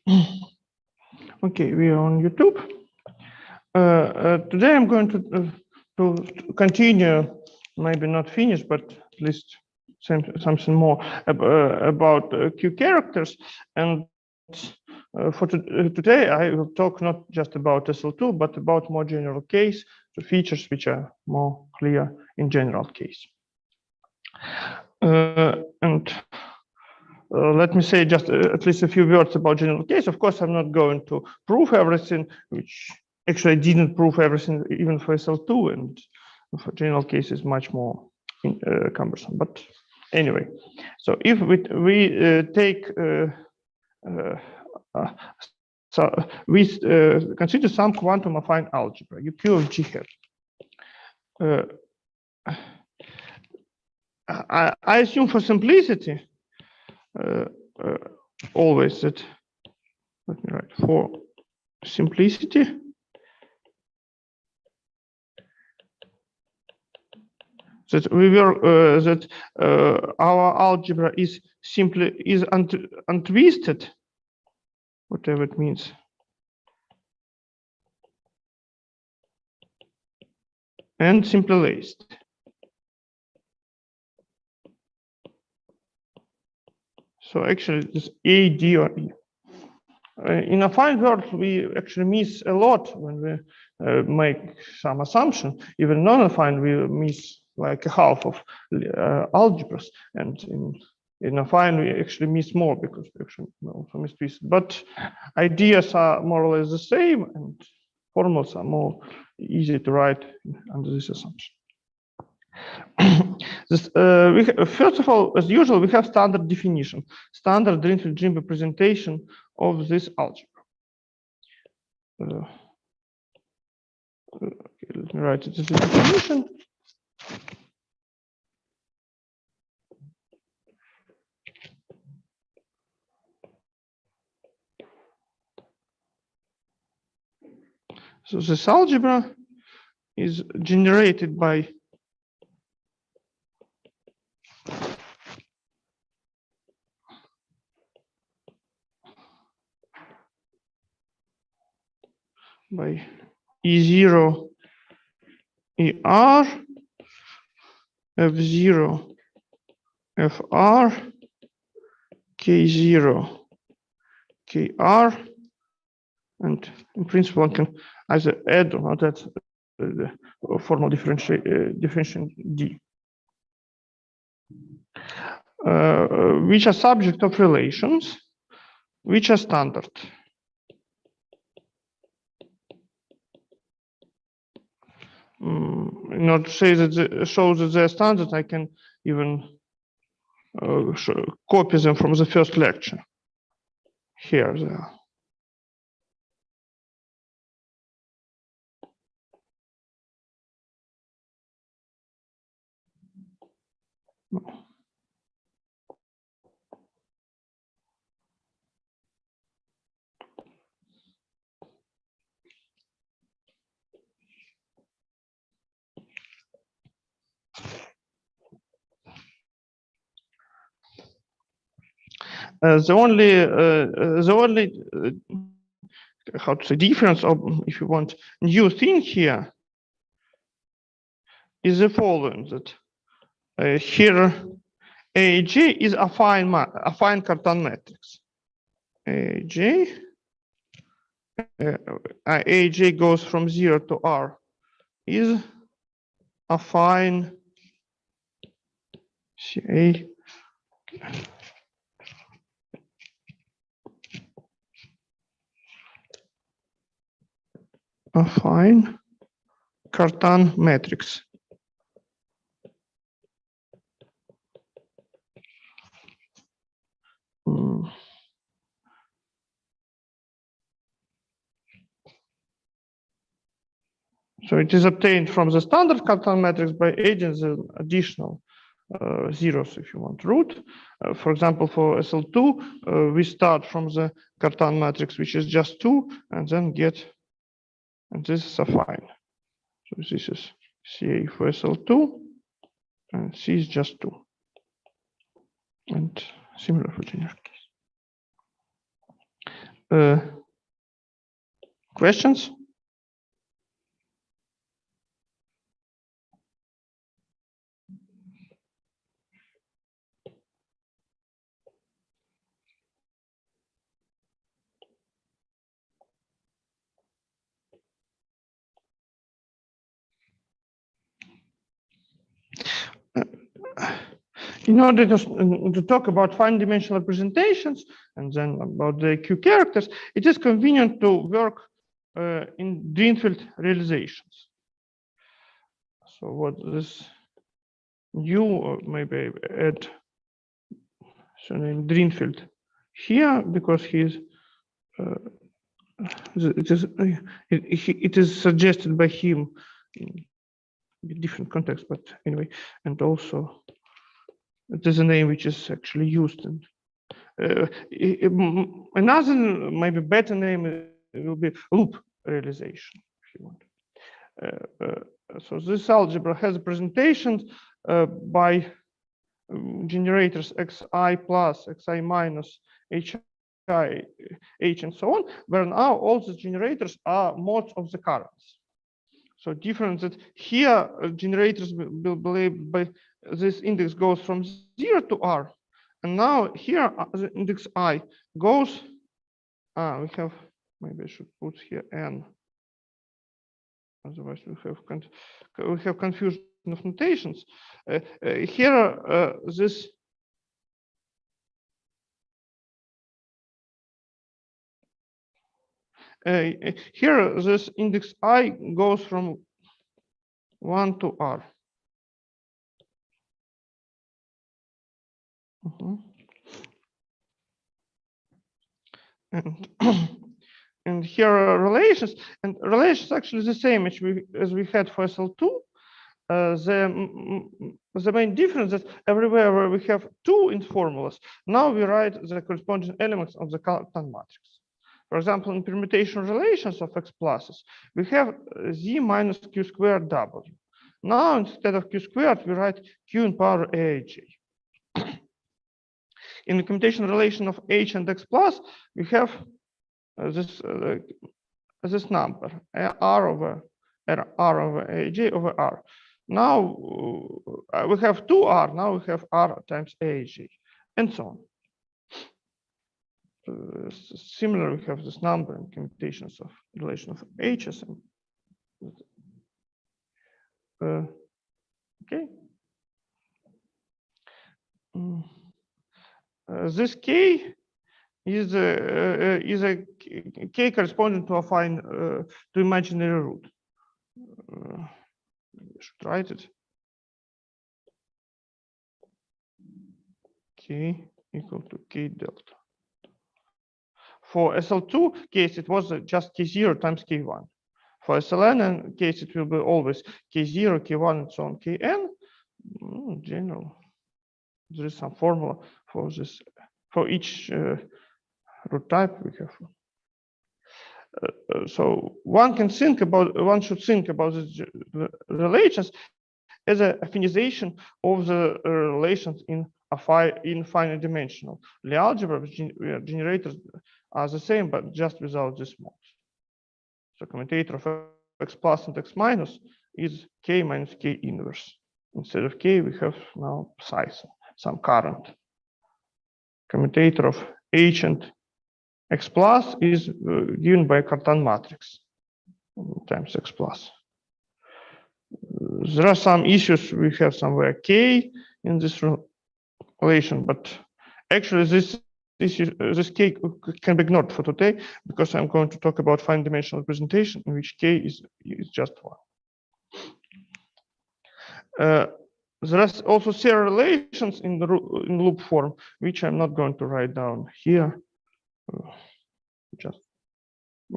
Okay, we are on YouTube. Today I'm going to continue, maybe not finish, but at least something more about Q characters. And for today, I will talk not just about SL2, but about more general case, the features which are more clear in general case. And let me say just at least a few words about general case. Of course, I'm not going to prove everything, which actually I didn't prove everything even for SL2, and for general case is much more cumbersome. But anyway, so if we take so we consider some quantum affine algebra, UQ of G hat. I assume for simplicity always that, let me write, for simplicity that we were that our algebra is simply untwisted, whatever it means, and simply laced. So actually, this A, D, or E. In affine world, we actually miss a lot when we make some assumption. Even non-affine, we miss like a half of algebras, and in affine we actually miss more because we actually also miss twisted. But ideas are more or less the same, and formulas are more easy to write under this assumption. First of all, as usual, we have standard definition, standard Greenfield Dream representation of this algebra. Okay, let me write it as a definition. So this algebra is generated by E0 ER, F0 FR, K0 KR, and in principle one can either add or not add the formal differentiation D, which are subject of relations, which are standard. In order to say that show that they're standard, I can even copy them from the first lecture. Here they are. The only how to say difference, or if you want, new thing here is the following: that here AJ is affine Cartan matrix. AJ goes from 0 to R is affine CA. Affine Cartan matrix. So it is obtained from the standard Cartan matrix by adding the additional zeros, if you want, root. For example, for SL2, we start from the Cartan matrix, which is just 2, and then get, and this is affine. So this is CA for SL2, and C is just 2. And similar for general case. Questions? In order to talk about fine dimensional representations and then about the Q characters, it is convenient to work in Greenfield realizations. So what this new, or maybe add name Greenfield here, because he's it is suggested by him in different context, but anyway, and also it is a name which is actually used. And another maybe better name will be loop realization, if you want. So this algebra has representations by generators xi plus, xi minus, hi, h, and so on, where now all the generators are modes of the currents. So different that here generators will be labeled by this index goes from 0 to r, and now here the index I goes. We have, maybe I should put here n. Otherwise we have confusion of notations. Here this here this index I goes from 1 to r. And and here are relations, and relations actually the same as we had for SL2. The main difference is everywhere where we have 2 in formulas, now we write the corresponding elements of the Cartan matrix. For example, in permutation relations of x pluses, we have z minus q squared w. Now instead of q squared, we write q in power aij. In the commutation relation of h and x plus, we have this number r over aj over r. Now we have 2r. Now we have r times aj, and so on. Similar, we have this number in commutations of relation of h's. Okay. This k is a k corresponding to affine to imaginary root. I should write it. K equal to k delta. For SL2 case, it was just k0 times k1. For SLN case, it will be always k0, k1, and so on, kn. In general, there is some formula for this. For each root type, we have. So one should think about these relations as an affinization of the relations in finite dimensional. The algebra generators are the same, but just without this mode. So commutator of x plus and x minus is k minus k inverse. Instead of k, we have now psi, some current. Commutator of h and x plus is given by Cartan matrix times x plus. There are some issues. We have somewhere k in this relation, but actually this k can be ignored for today because I'm going to talk about fine dimensional representation in which k is just 1. There are also serial relations in loop form, which I'm not going to write down here.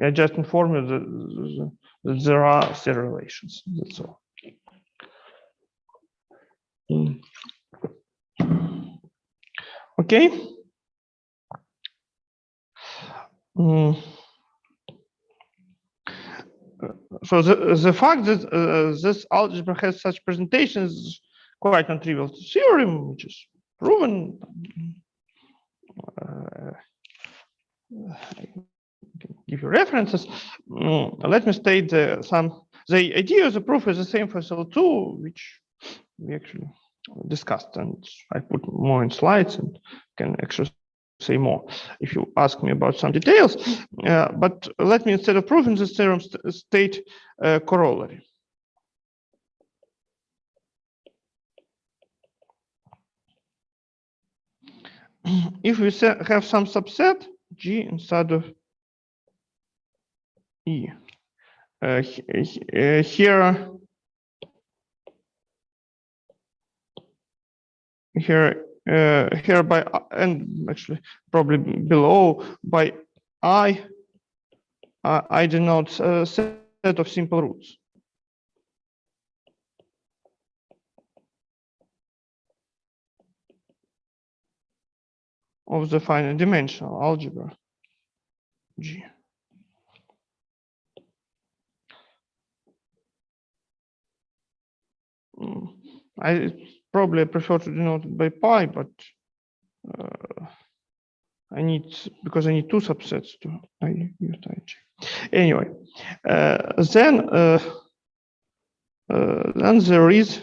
I just inform you that there are serial relations. That's all. Okay. So the fact that this algebra has such presentations is quite non-trivial theorem, which is proven. give you references. Let me state the idea of the proof is the same for SL2, which we actually discussed, and I put more in slides and can actually say more if you ask me about some details. But let me, instead of proving this theorem, state corollary. If we have some subset G inside of E, here by, and actually probably below by I denote a set of simple roots. Of the finite dimensional algebra G. I probably prefer to denote it by pi, but I need, because I need two subsets to use IJ. Anyway, then there is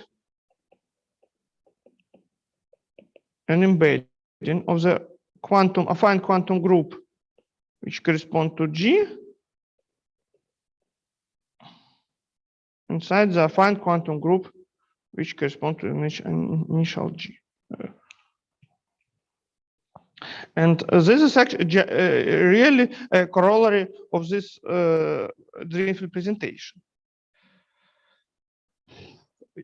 an embedding of the affine quantum group, which correspond to G inside the affine quantum group, which correspond to initial G. And this is actually really a corollary of this Greenfield presentation.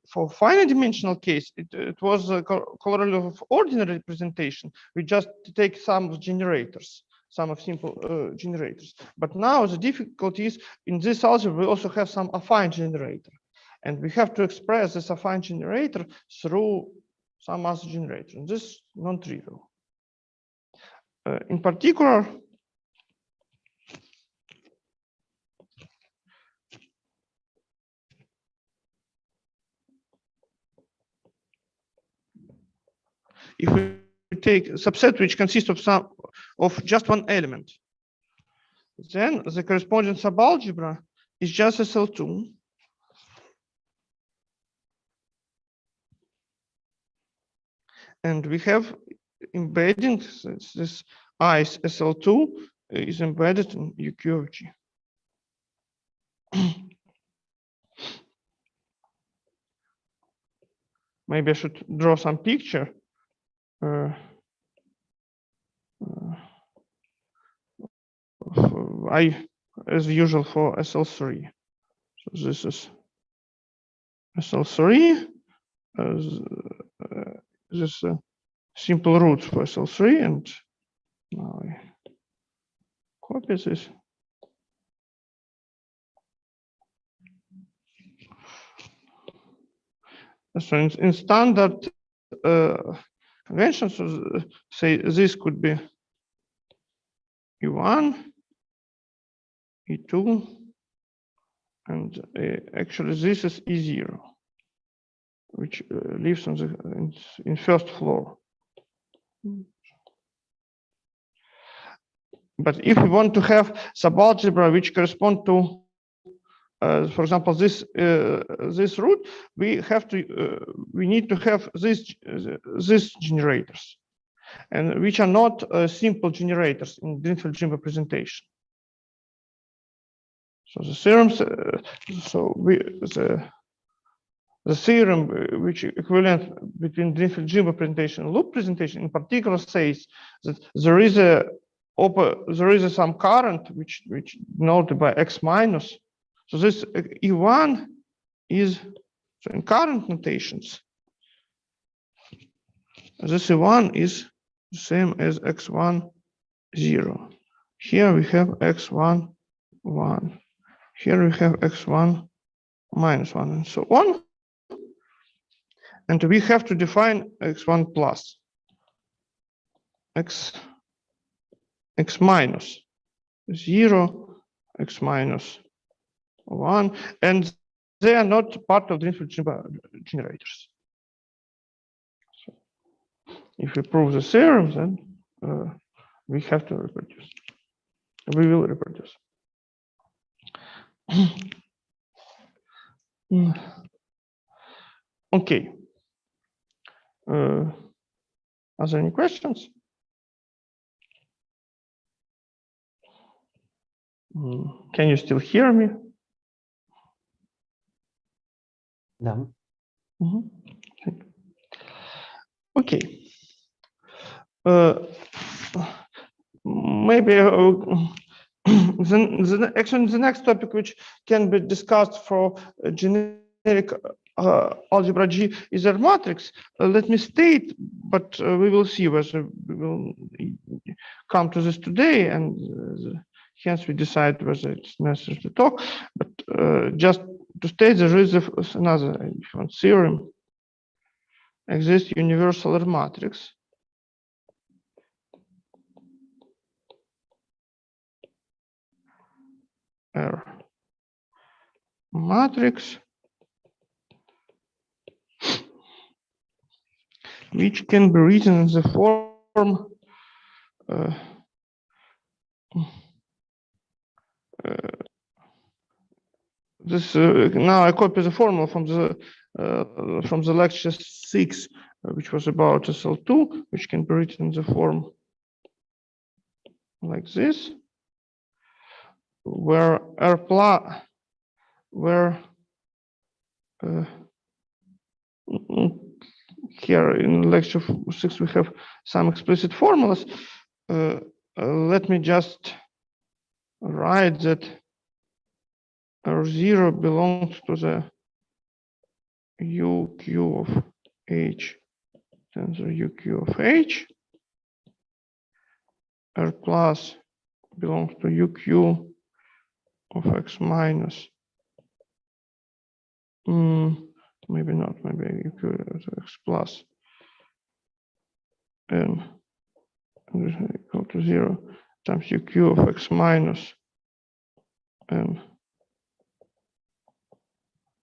For finite dimensional case, it was a corollary of ordinary representation. We just take sum of generators, sum of simple generators. But now the difficulty is in this algebra, we also have some affine generator. And we have to express this affine generator through some other generator. And this is non-trivial. In particular, if we take a subset which consists of just one element, then the corresponding subalgebra is just SL2. And we have embedding this I SL2 is embedded in UQ of G. Maybe I should draw some picture. As usual, for SL3. So this is SL3. This simple root for SL3, and now I copy this. So in standard conventions, say this could be E1, E2, and actually this is E0, which lives on the in first floor. But if we want to have subalgebra which correspond to, for example, this root, we need to have these generators, and which are not simple generators in Greenfield representation. So the theorems, the theorem which equivalent between Greenfield representation and loop presentation in particular says that there is some current which denoted by x minus. So this E1 is, so in current notations, this E1 is the same as x1 0. Here we have x1 1. Here we have x1 minus 1, and so on. And we have to define x1 plus x minus 0, x minus 1, and they are not part of Greenfield generators. So if we prove the theorem, then we have to reproduce. We will reproduce. Okay. Are there any questions? Can you still hear me? No. Okay. Maybe actually the next topic which can be discussed for generic algebra G is a matrix. Let me state, but we will see whether we will come to this today, and hence we decide whether it's necessary to talk. But just to state, there is another theorem. Exists universal R matrix. R matrix which can be written in the form this now I copy the formula from the lecture 6, which was about SL2, which can be written in the form like this, where R plus, where here in lecture 6 we have some explicit formulas. Let me just write that R0 belongs to the UQ of H, tensor UQ of H. R plus belongs to UQ of X minus. Maybe not, maybe UQ of X plus. And equal to 0 times UQ of X minus. And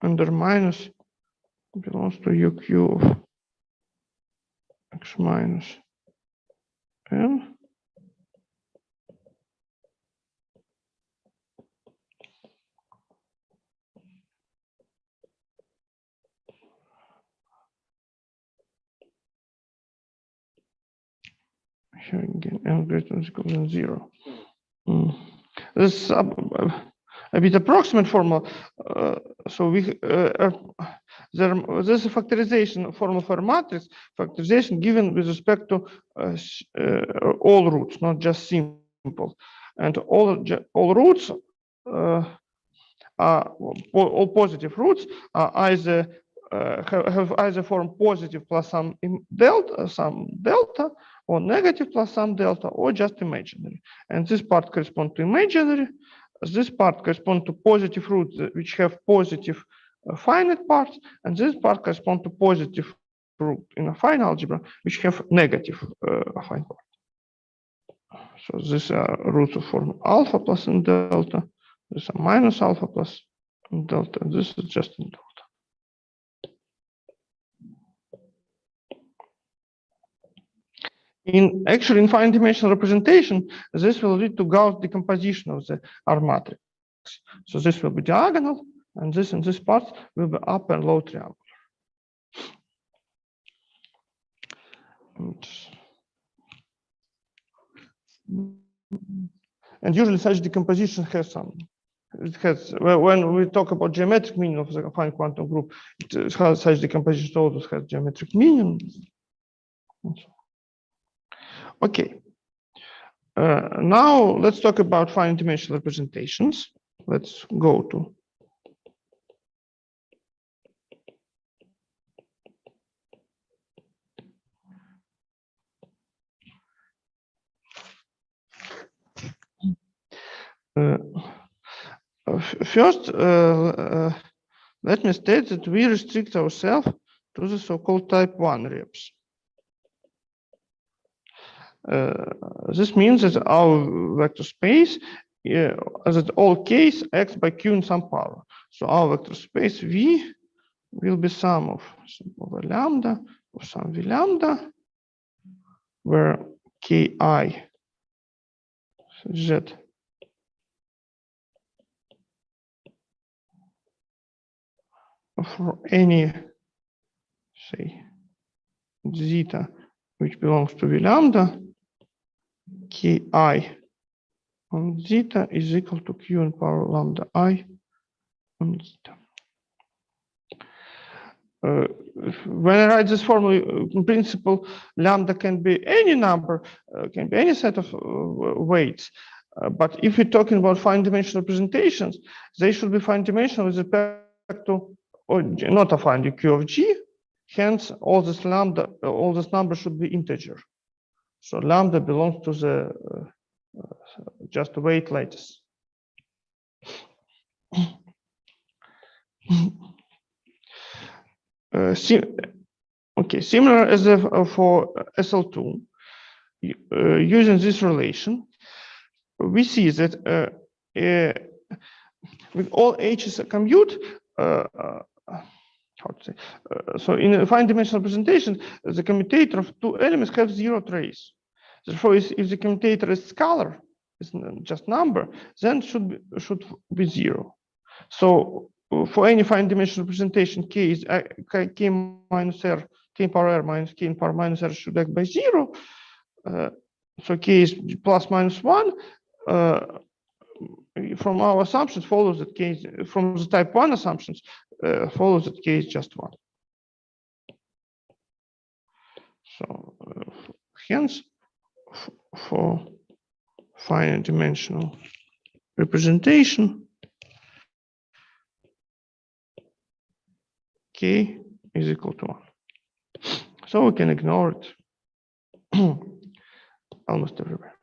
under minus belongs to UQ of X minus N. Here again, N greater than or equal than 0. This is a bit approximate formula. So we there's a factorization formula for a matrix, factorization given with respect to all roots, not just simple. And all roots are all positive roots are either have either form positive plus some delta, or negative plus some delta, or just imaginary. And this part corresponds to imaginary. This part corresponds to positive roots which have positive finite parts, and this part corresponds to positive root in affine algebra which have negative affine part. So these are roots of form alpha plus and delta. This are minus alpha plus and delta. This is just in delta. In finite dimensional representation, this will lead to Gauss decomposition of the R matrix. So this will be diagonal, and this part will be upper and low triangle. And usually such decomposition has some. It has, when we talk about geometric meaning of the affine quantum group, it has such decomposition always has geometric meaning. Okay. Now let's talk about finite dimensional representations. Let's go to first, let me state that we restrict ourselves to the so-called type 1 reps. This means that our vector space, that all case acts by Q in some power. So our vector space V will be sum of over lambda of some V lambda, where Ki Z for any, say, zeta which belongs to V lambda, ki on zeta is equal to q in power lambda I on zeta. When I write this formula, in principle, lambda can be any number, can be any set of weights. But if we're talking about fine dimensional representations, they should be fine dimensional with respect to, or not affine the q of g. Hence, all this number should be integer. So lambda belongs to the just weight lattice. Similar as for SL2, using this relation, we see that with all h's commute, how to say, so in a fine dimensional representation, the commutator of two elements have zero trace. Therefore, if the commutator is scalar, it's just number, then should be zero. So for any fine dimensional representation, k is k minus r, k in power r minus k in power minus r should act by zero. So k is plus minus 1. From our assumptions follows that k is, from the type 1 assumptions follows that k is just 1. So hence for finite dimensional representation, k is equal to 1. So we can ignore it almost everywhere.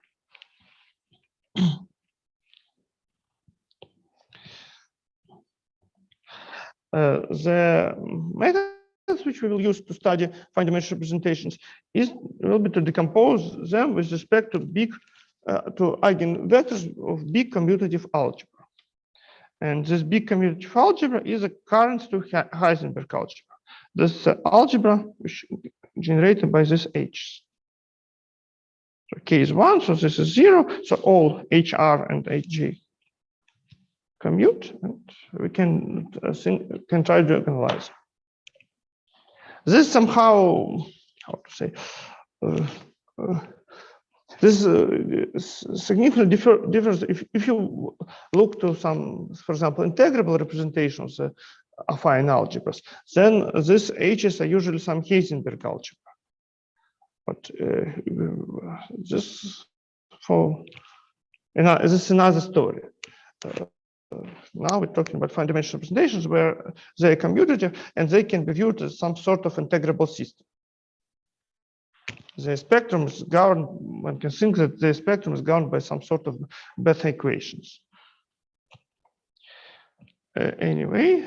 The methods which we will use to study fine dimensional representations will be to decompose them with respect to eigenvectors of big commutative algebra. And this big commutative algebra is a current to Heisenberg algebra. This algebra which is generated by this H. So k is 1, so this is 0. So all HR and HJ commute, and we can try to analyze. This somehow, how to say, this significantly differs if you look to some, for example, integrable representations of affine algebras, then these H's are usually some Heisenberg algebra. But this is another story. Now we're talking about fine dimensional representations where they are commutative and they can be viewed as some sort of integrable system. The spectrum is governed, one can think that the spectrum is governed by some sort of Bethe equations. Anyway,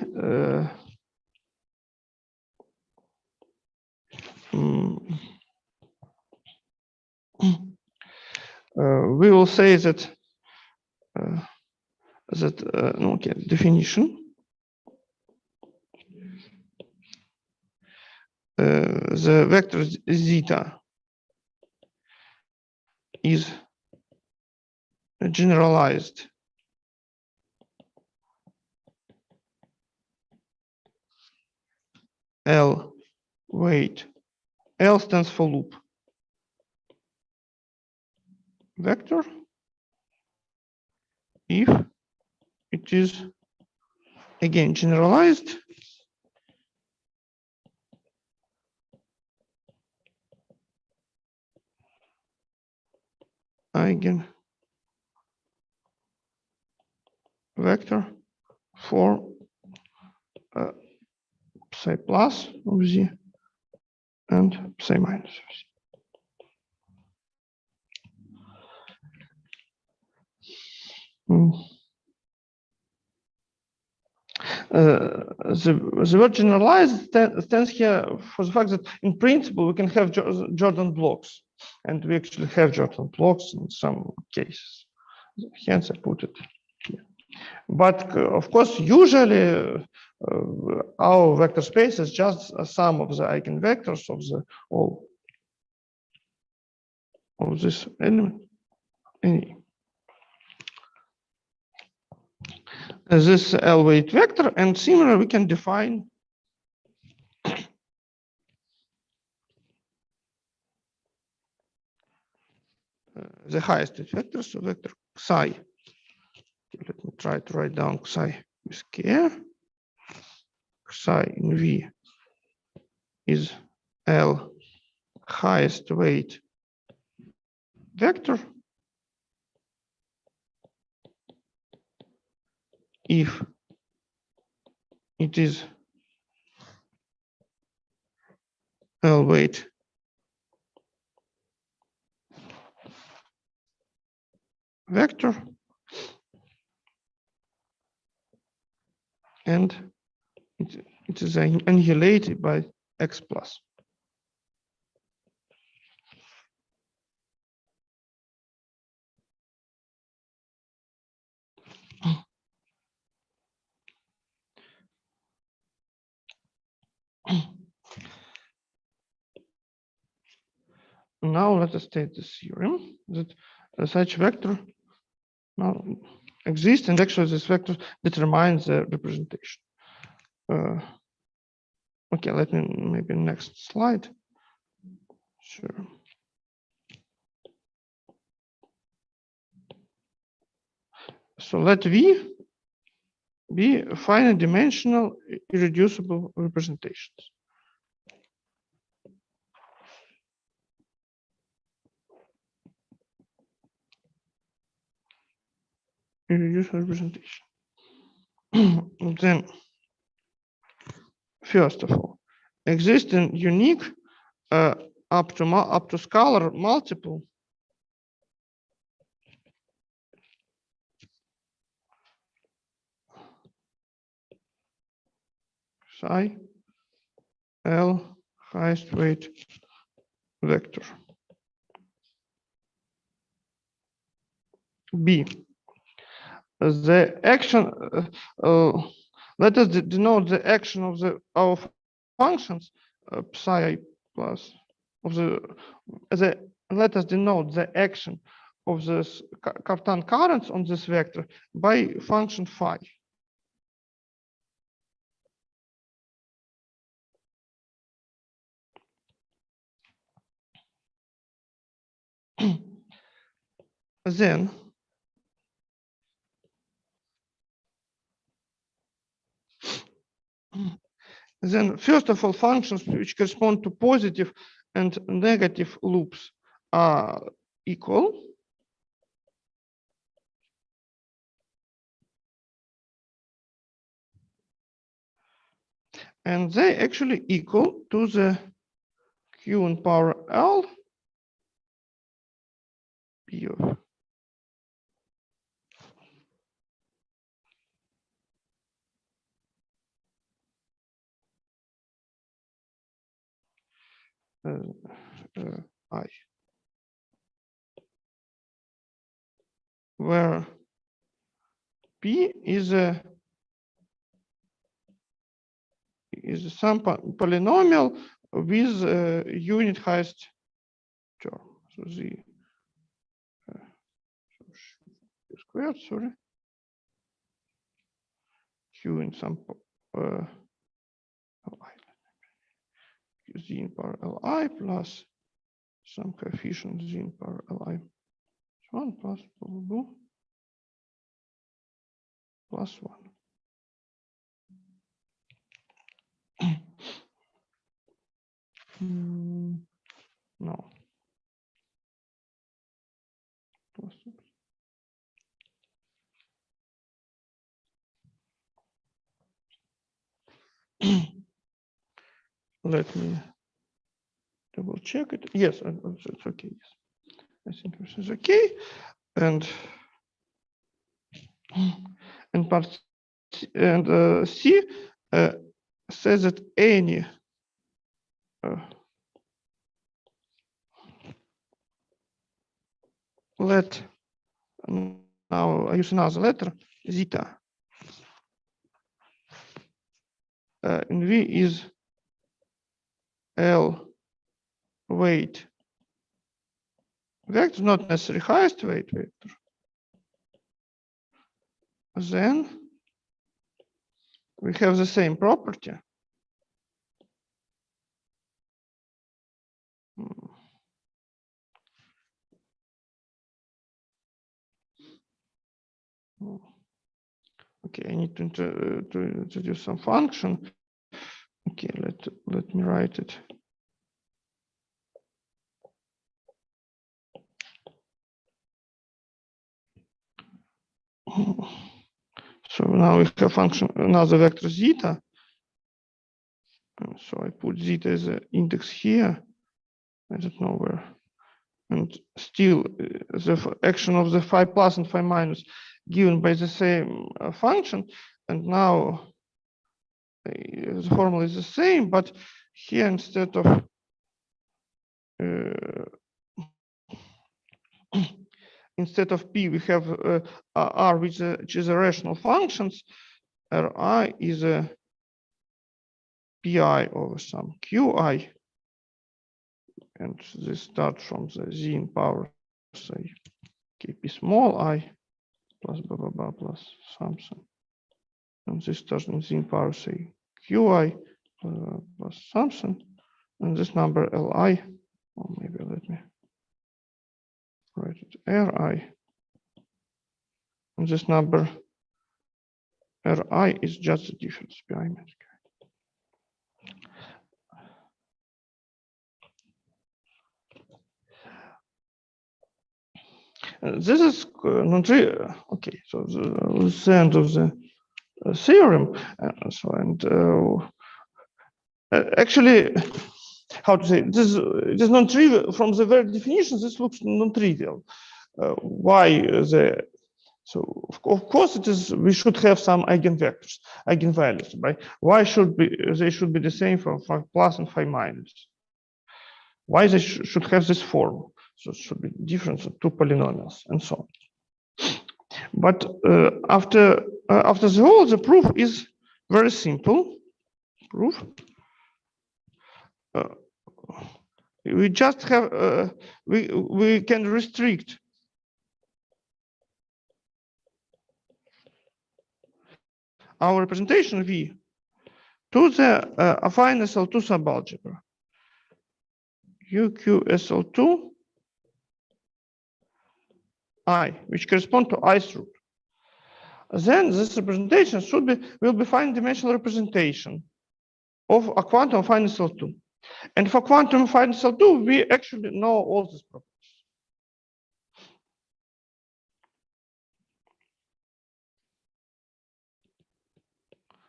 we will say that definition. The vector zeta is a generalized L weight. L stands for loop vector if it is again generalized eigen vector for psi plus of z and psi minus of z. The word generalized stands here for the fact that in principle we can have Jordan blocks, and we actually have Jordan blocks in some cases. Hence I put it here. But of course, usually our vector space is just a sum of the eigenvectors of the all of this element. This L weight vector, and similar we can define the highest vector, so vector psi. Let me try to write down psi with care. Psi in V is L highest weight vector if it is L weight vector and it is annihilated by x plus. Now let us state the theorem that such vector now exists, and actually this vector determines the representation. Okay, let me maybe next slide. Sure. So let V be finite dimensional irreducible representations. Irreducible representation. Then, first of all, existing unique up to scalar multiple psi L highest weight vector. B. The action, let us denote the action of our functions psi plus of let us denote the action of this Cartan currents on this vector by function phi. Then first of all, functions which correspond to positive and negative loops are equal. And they actually equal to the Q in power L P of I, where P is some polynomial with unit highest term. So the squared, sorry, Q in some Li, Z in power Li plus some coefficient Z in power Li. 1 plus blah, blah, blah, plus 1. No. Plus let me double check it. Yes, it's okay. Yes, I think this is okay. And part and C says that any let now I use another letter zeta in V is L weight vector, not necessarily highest weight vector. Then we have the same property. Okay, I need to introduce some function. Okay, let me write it. So now we have function another vector zeta. So I put zeta as an index here. I don't know where. And still the action of the phi plus and phi minus given by the same function. And now the formula is the same, but here instead of p, we have r, which is a rational functions. Ri is a pi over some qi, and this starts from the z in power, say, kp small I plus blah blah blah plus something, and this starts in z in power, say, qi plus something, and this number li, or maybe let me write it ri, and this number ri is just the difference behind it. This is non-trivial. Okay, so the end of the theorem. Actually, how to say, this is non-trivial. From the very definition, this looks non-trivial. Why the? So of course it is. We should have some eigenvectors, eigenvalues, right? Why should they should be the same for phi plus and phi minus? Why they should have this form? So it should be difference of two polynomials and so on. But after the whole, the proof is very simple. Proof. We just have we can restrict our representation V to the affine SL2 subalgebra. UQSL2 I, which correspond to I's root. Then this representation will be finite dimensional representation of a quantum affine SL2. And for quantum affine SL2, we actually know all these properties.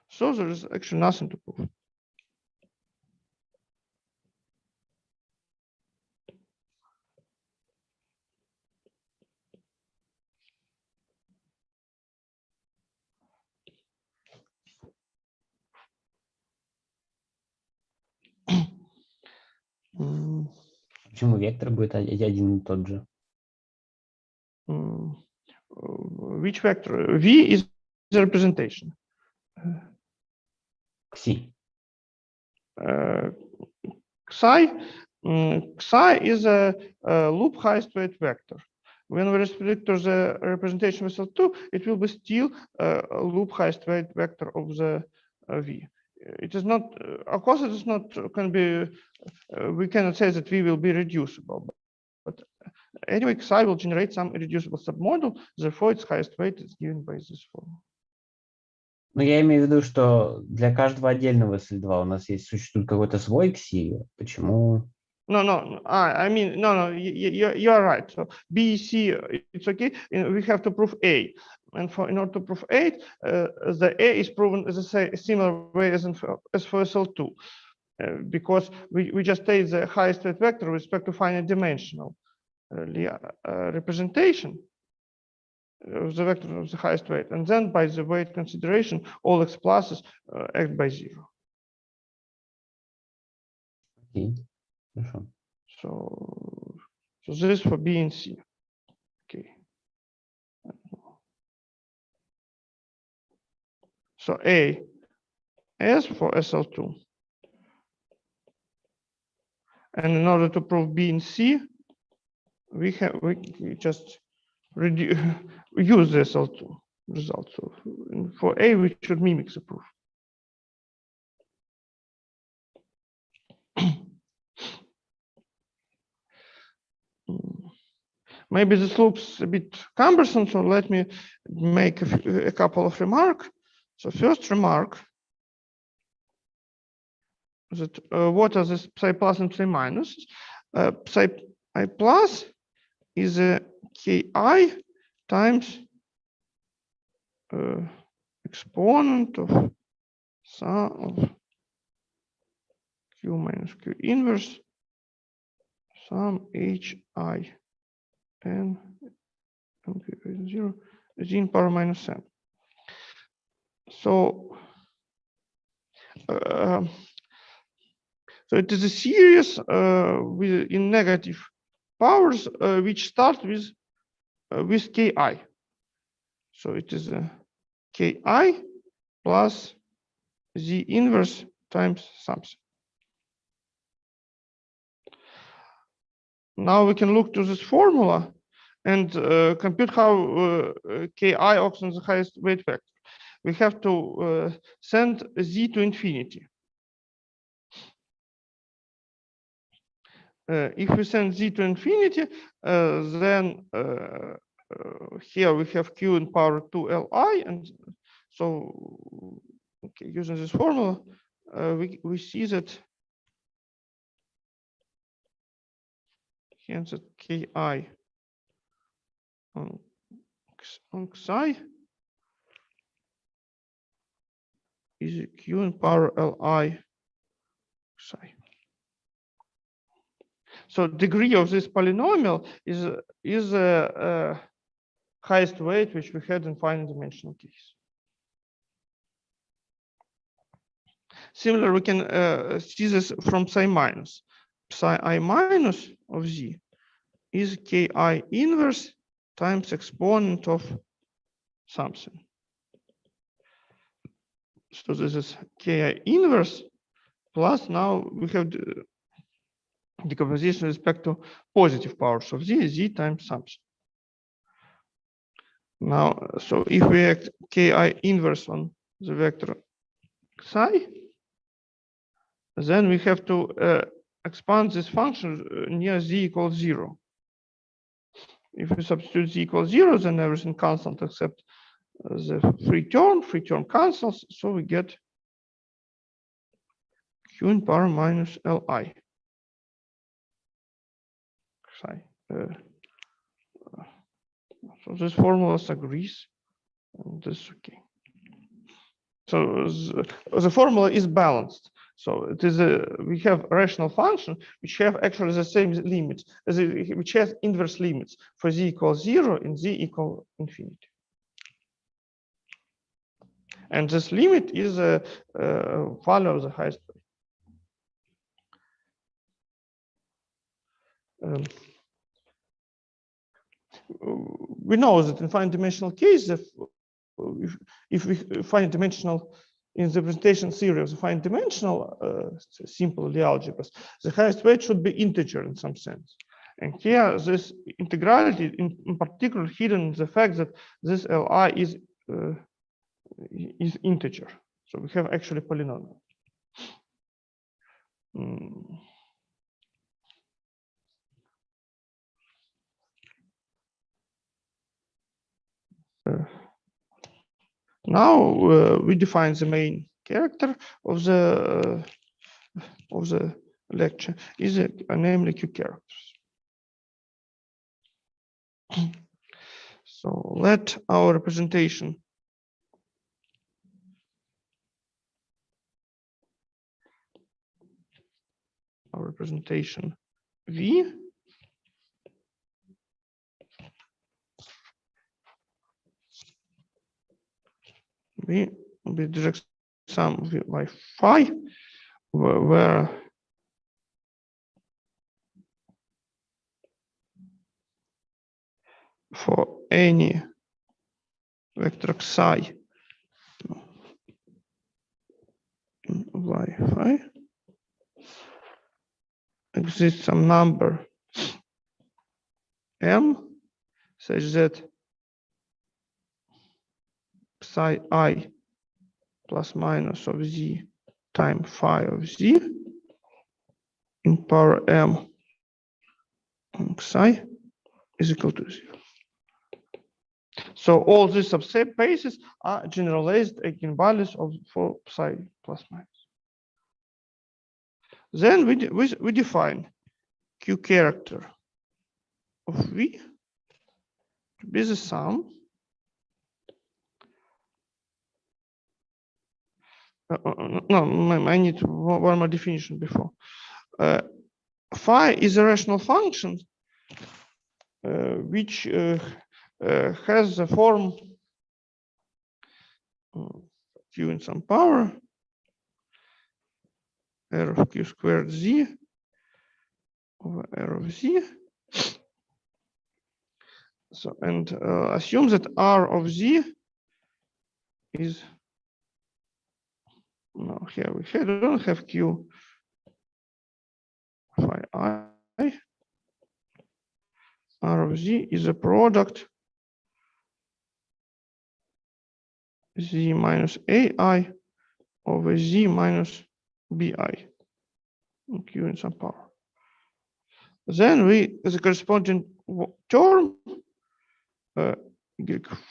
So there is actually nothing to prove. Почему вектор будет один и тот же? Which vector? V is the representation. Xi. Xi is a loop highest weight vector. When we restrict to the representation of SL2, it will be still a loop highest weight vector of the V. It is not, of course, it is not can be. We cannot say that V will be reducible, but anyway, Xi will generate some irreducible submodel. Therefore, its highest weight is given by this formula. Но я имею в виду, что для каждого отдельного SL2 у нас существует какой-то свой Xi. Почему? No. I mean, no. You are right. So B, C, it's okay. We have to prove A, and in order to prove A, the A is proven as a similar way as for SL2, because we just take the highest weight vector with respect to finite dimensional representation of the vector of the highest weight, and then by the weight consideration, all X pluses act by zero. Okay. Хорошо. So this is for B and C. Okay. So A, S for SL2. And in order to prove B and C, we just use the SL2 result. So for A, we should mimic the proof. Maybe this looks a bit cumbersome, so let me make a couple of remarks. So first remark, that what are the psi plus and psi minus? Psi I plus is a ki times exponent of sum of q minus q inverse sum hi n 0 z in power minus n. So so it is a series in negative powers which start with ki. So it is a ki plus z inverse times something. Now we can look to this formula and compute how ki acts on the highest weight vector. We have to send z to infinity. If we send z to infinity, then here we have q in power 2 li, and so okay, using this formula, we see that hence that ki on psi is q in power li psi. So degree of this polynomial is highest weight which we had in finite dimensional case. Similar, we can see this from psi minus. Psi I minus of z is ki inverse times exponent of something. So this is ki inverse plus now we have the decomposition with respect to positive powers of z times something. Now, so if we act ki inverse on the vector psi, then we have to expand this function near z equals 0. If we substitute z equals 0, then everything constant except the free term cancels, so we get q in power minus li psi. So this formula agrees, and this is okay. So the formula is balanced. So it is we have a rational function which have actually the same limits, which has inverse limits for z equals 0 and z equal infinity. And this limit is a value of the highest. We know that in finite dimensional case, if we finite dimensional in the representation theory of the finite dimensional simple Lie algebras, the highest weight should be integer in some sense. And here, this integrality in particular hidden in the fact that this Li is integer. So we have actually polynomial. Now we define the main character of the lecture is namely Q characters. So let our representation V be direct sum by phi, where for any vector psi y phi exists some number m such that psi I plus minus of z times phi of z in power m psi is equal to 0. So all these subspaces are generalized eigenvalues for psi plus minus. Then we define Q character of V to be the sum no, I need one more definition before. Phi is a rational function which has the form Q in some power R of Q squared Z over R of Z. So, and assume that R of Z is, no, here we don't have Q phi I. R of Z is a product Z minus AI over Z minus BI, Q in some power. Then we, as a corresponding term, Y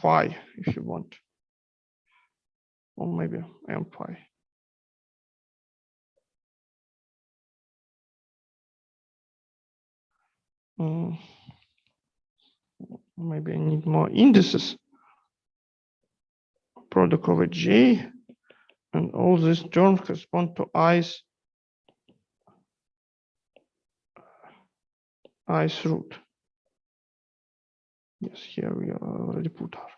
phi, if you want, or maybe M phi. Maybe I need more indices. Product over J, and all these terms correspond to I's root. Yes, here we already put R.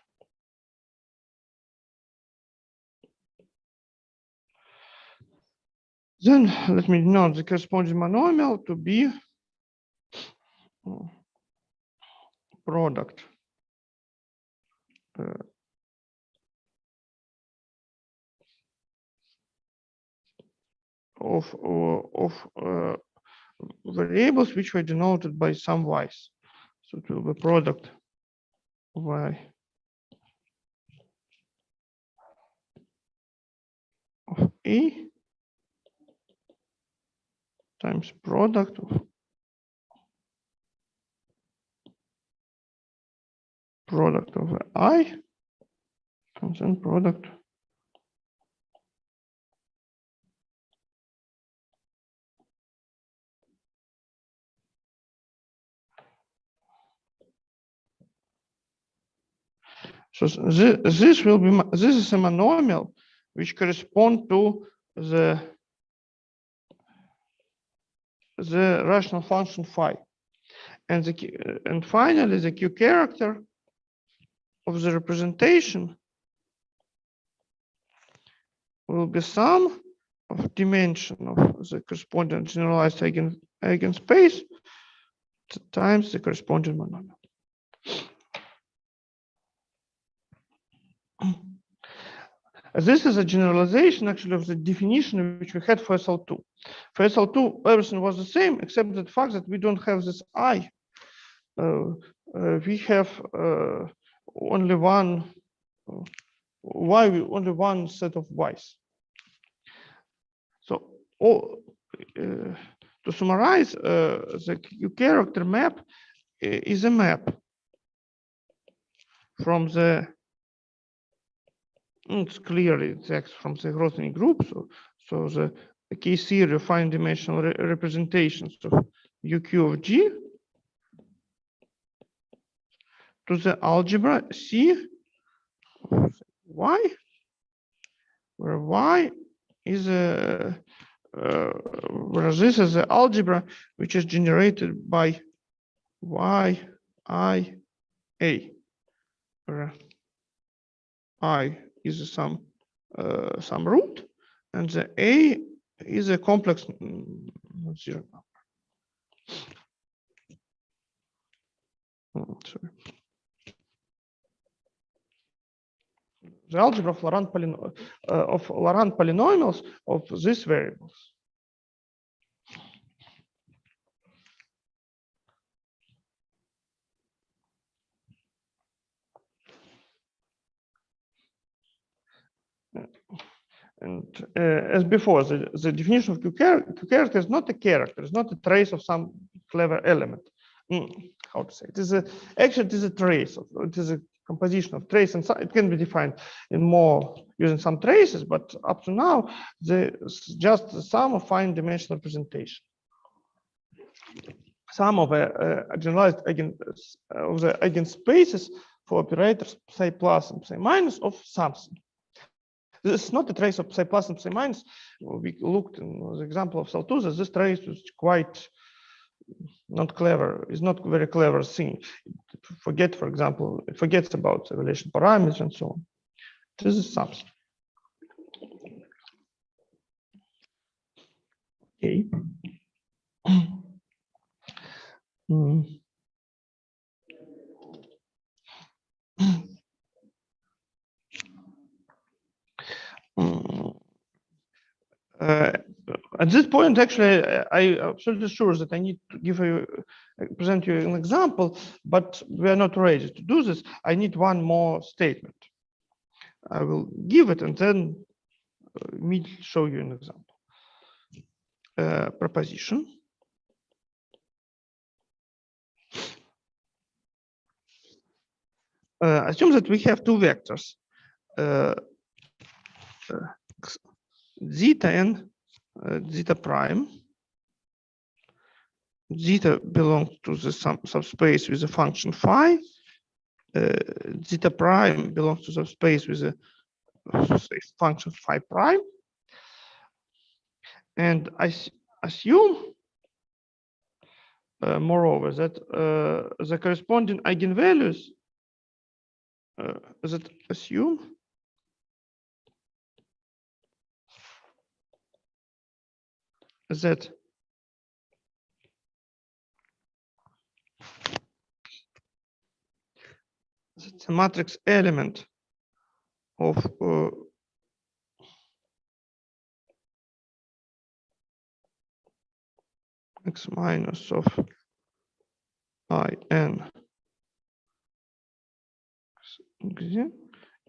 Then let me note the corresponding monomial to be product of variables which were denoted by some y's. So it will be product y of A times product of I, and then product so this is a monomial which correspond to the rational function phi, and finally the Q character of the representation will be sum of dimension of the corresponding generalized eigenspace times the corresponding monomial. This is a generalization actually of the definition which we had for SL2. For SL2, everything was the same except the fact that we don't have this I. We have only one only one set of y's. So to summarize, the Q character map is a map from the, it's clearly text from the Grothendieck group. So the case theory of fine dimensional representations of UQ of G to the algebra C of Y, where Y is where this is the algebra which is generated by Y I A, where I is some root, and the A is a complex zero number. Sorry. The algebra of Laurent polynomials of these variables. And as before, the definition of Q character is not a character, it's not a trace of some clever element. how to say it is a actually it is a trace of it is a composition of trace, and it can be defined in more using some traces, but up to now just the sum of fine dimensional representation. Sum of a generalized of the eigenspaces for operators psi plus and psi minus of something. This is not a trace of psi plus and psi minus. We looked in the example of Saltuzas. This trace is quite not clever. It's not very clever thing. Forget, for example, it forgets about the relation parameters and so on. This is something. Okay. At this point, actually, I'm absolutely sure that I need to present you an example, but we are not ready to do this. I need one more statement. I will give it and then show you an example. Proposition. Assume that we have two vectors, zeta and zeta prime. Zeta belongs to the subspace with the function phi. Zeta prime belongs to subspace with a function phi prime. And I assume, moreover, that the corresponding eigenvalues that assume that the matrix element of x minus of in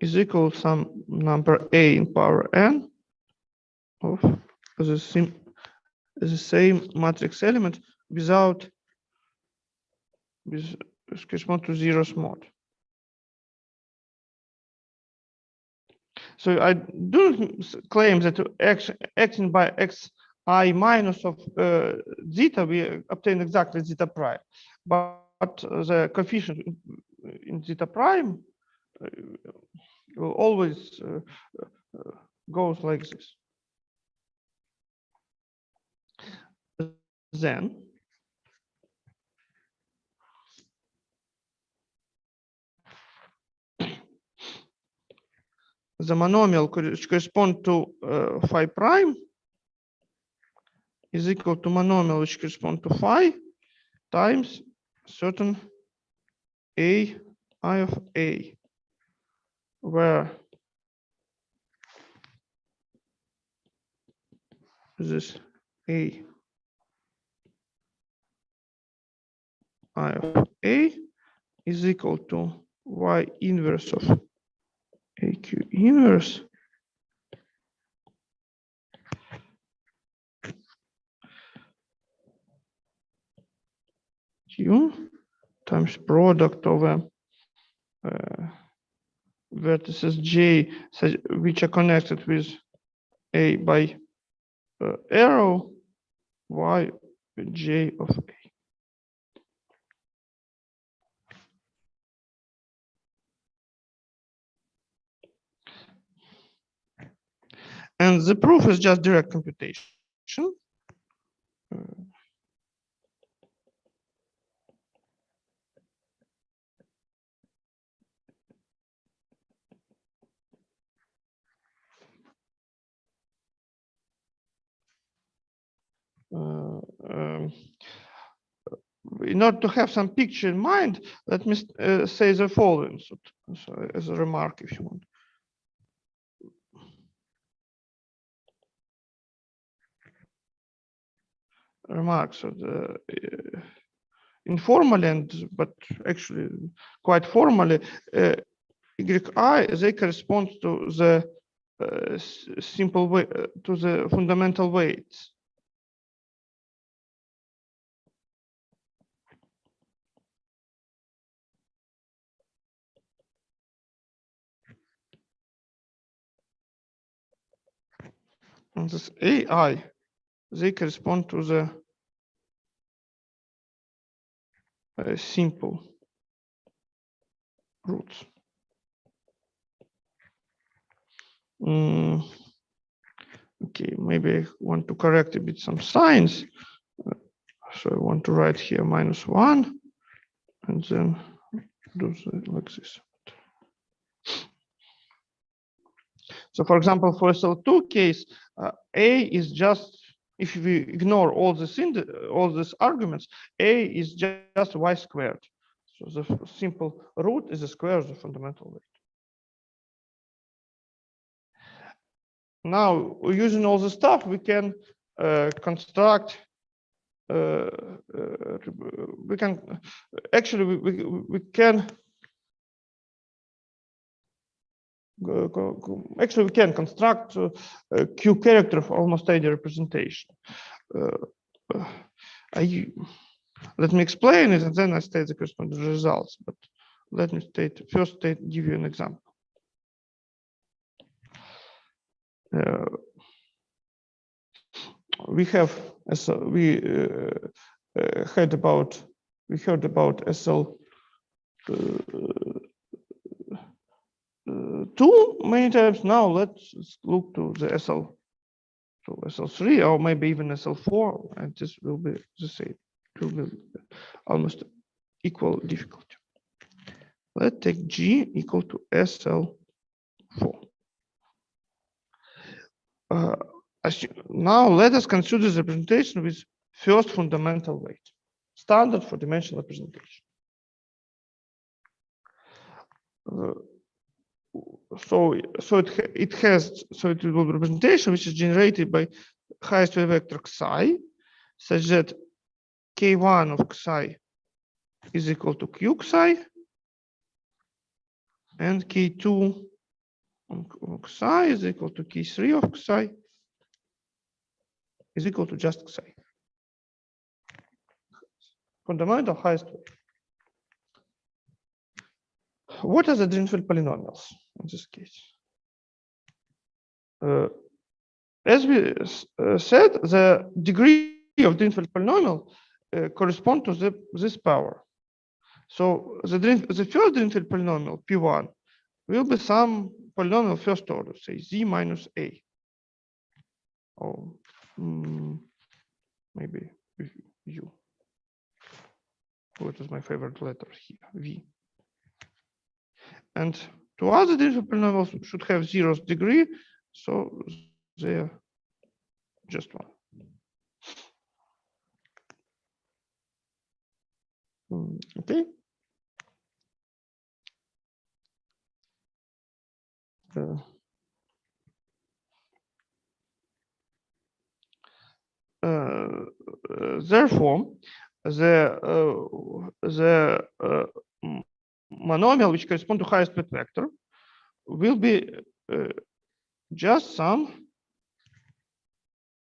is equal to some number a in power n of the same matrix element without correspond to zeroth mode. So I do claim that acting by xi minus of zeta, we obtain exactly zeta prime, but the coefficient in zeta prime will always goes like this. Then the monomial which corresponds to phi prime is equal to monomial which corresponds to phi times certain I of A, where this I of A is equal to y inverse of AQ inverse Q times product of vertices J which are connected with A by arrow y J of A. And the proof is just direct computation. In order to have some picture in mind, let me say the following, so as a remark, if you want. Remarks of the informally but actually quite formally, yi they correspond to the simple way to the fundamental weights. and this AI, they correspond to the simple roots. Okay, maybe I want to correct a bit some signs. So I want to write here -1 and then do like this. So for example, for SL2 case, A is just, if we ignore all these arguments, A is just y squared. So the simple root is the square of the fundamental weight. Now, using all the stuff, we can construct. We can actually we can construct a Q character of almost any representation. Let me explain it, and then I state the corresponding results. But let me first give you an example. We have we heard about SL2 many times. Now let's look to the SL3 or maybe even SL4, and this will be the same. It will be almost equal difficulty. Let's take G equal to SL4. Now let us consider the representation with first fundamental weight, standard for dimensional representation. So it will be representation which is generated by highest wave vector xi, such that k1 of xi is equal to q xi, and k2 of xi is equal to k3 of xi is equal to just xi. Fundamental highest wave. What are the Greenfield polynomials in this case? As we said, the degree of Greenfield polynomial correspond to this power. So the first Greenfield polynomial P1 will be some polynomial first order, say z minus a, or maybe u. What is my favorite letter here? V. And two other Greenfield polynomials should have 0th degree, so they're just one. Okay. Therefore, the monomial which corresponds to highest weight vector will be just some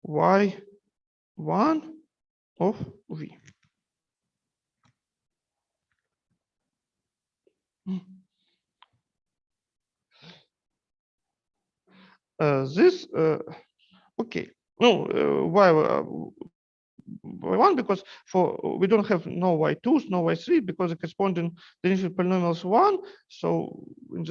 y1 of v. This okay. No, why y1? Because we don't have no y2s, no y3, because the corresponding Greenfield polynomial is 1. So in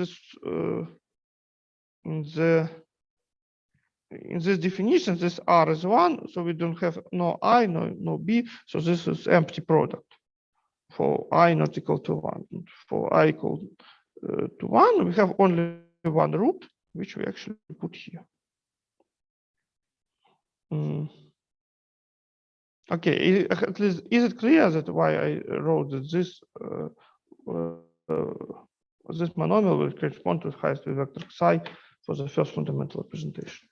this definition, this R is 1, so we don't have no I, no B, so this is empty product for I not equal to 1. For I equal to 1, we have only one root, which we actually put here. Okay, at least is it clear that why I wrote that this this monomial will correspond to the highest wave vector psi for the first fundamental representation?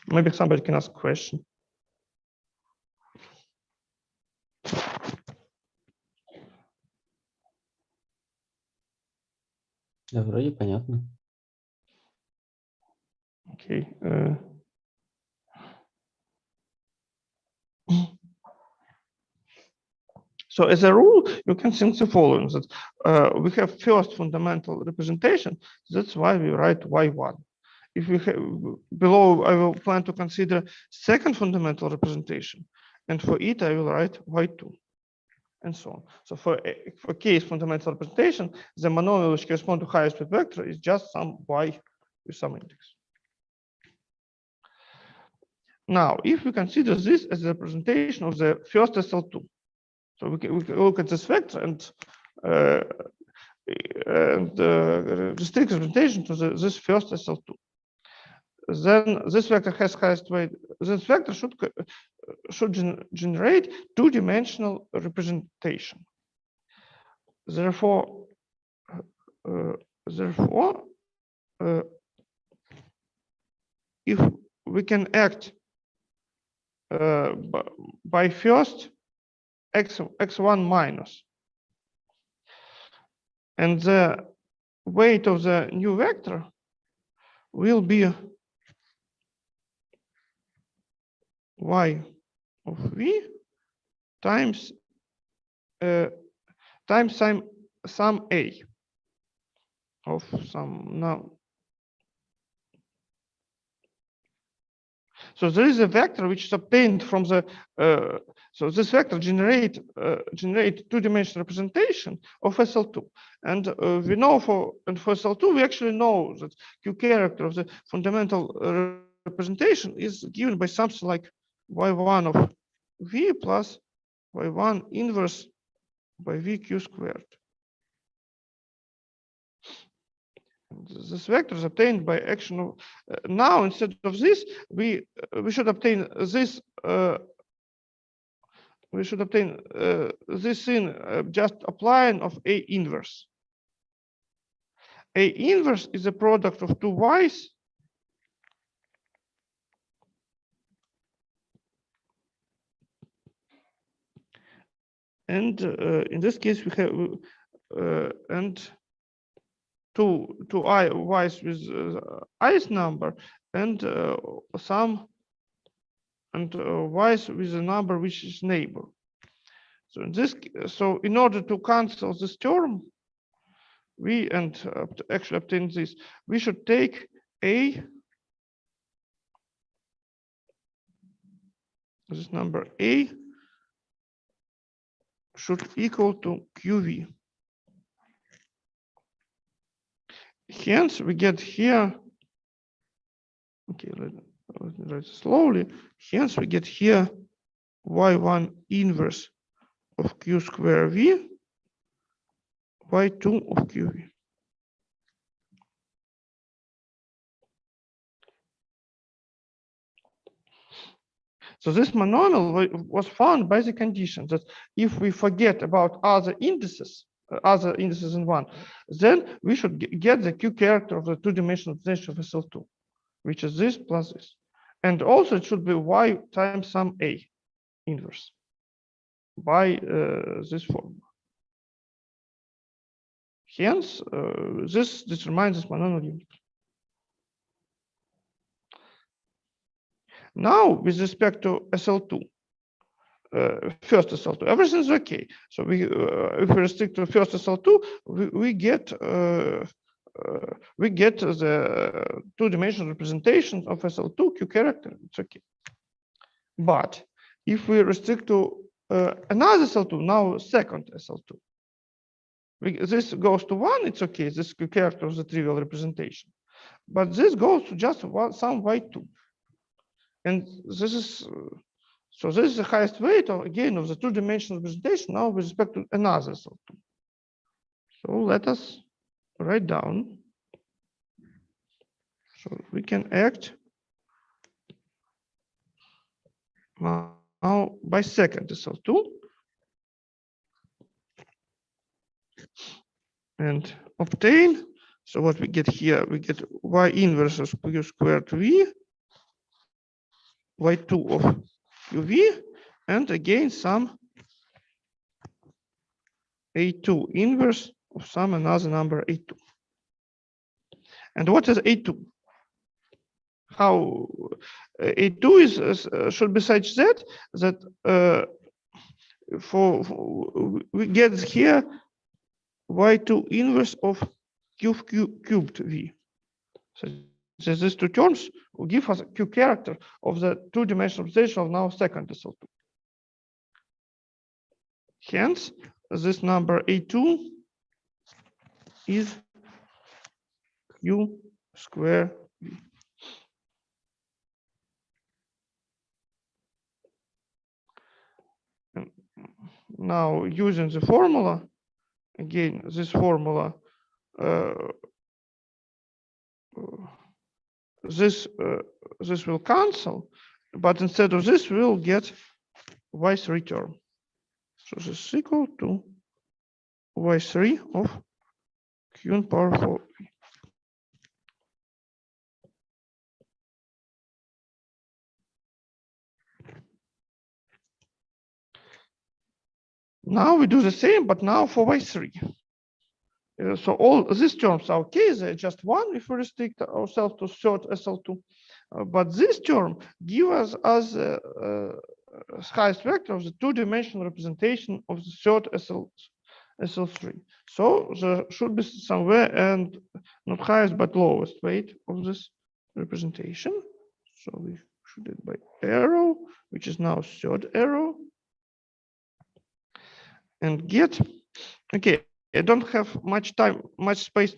Maybe somebody can ask a question. Да, вроде понятно. Okay. So as a rule, you can think the following, that we have first fundamental representation. That's why we write y1. If we have below, I will plan to consider second fundamental representation. And for it, I will write y2 and so on. So for case fundamental representation, the monomial which corresponds to highest weight vector is just some y with some index. Now, if we consider this as a representation of the first SL2, so we can look at this vector and restrict representation to this first SL2. Then this vector has highest weight. This vector should generate two-dimensional representation. Therefore, if we can act by first x1 minus, and the weight of the new vector will be y of v times some a of some now. So there is a vector which is obtained from the so this vector generate two-dimensional representation of SL2, and we know for SL2 we actually know that Q character of the fundamental representation is given by something like y1 of v plus y1 inverse by vq squared. This vector is obtained by action of now instead of this we should obtain this this in just applying of A inverse. A inverse is a product of two y's and in this case we have and two y's with i's number and some and y's with a number which is neighbor. So in this, so in order to cancel this term, we actually obtain this, we should take a this number a should equal to qv. Hence, we get here, okay, let me write slowly. Hence, we get here y1 inverse of q square v, y2 of qv. So this monomial was found by the condition that if we forget about other indices in one, then we should get the Q character of the two-dimensional representation of SL2, which is this plus this. And also it should be y times some A inverse by this formula. Hence, this determines this monomial unit. Now, with respect to SL2, first SL2, everything is okay. So we, if we restrict to first SL2, we get the two-dimensional representation of SL2 Q character. It's okay. But if we restrict to another SL2, now second SL2, this goes to 1. It's okay. This Q character of the trivial representation, but this goes to just some y2. And this is so this is the highest weight again of the two-dimensional representation now with respect to another SL2. So let us write down. So we can act now by second SL2 and obtain. So what we get here, we get y inverse of q squared v, y2 of qv, and again some a2 inverse of some another number a2. And what is a2? How a2 is should be such that we get here y2 inverse of cubed v. So these two terms will give us a q character of the two-dimensional representation of now second SL2. Hence, this number a2 is q square v. And now, using the formula, again, this formula, this will cancel, but instead of this, we'll get y3 term. So this is equal to y3 of q in power 4. Now we do the same, but now for y3. So all these terms are okay, they're just one if we restrict ourselves to third SL2. But this term gives us highest vector of the two-dimensional representation of the third SL3. So there should be somewhere, and not highest but lowest weight of this representation. So we should do it by arrow, which is now third arrow, and get. Okay, I don't have much space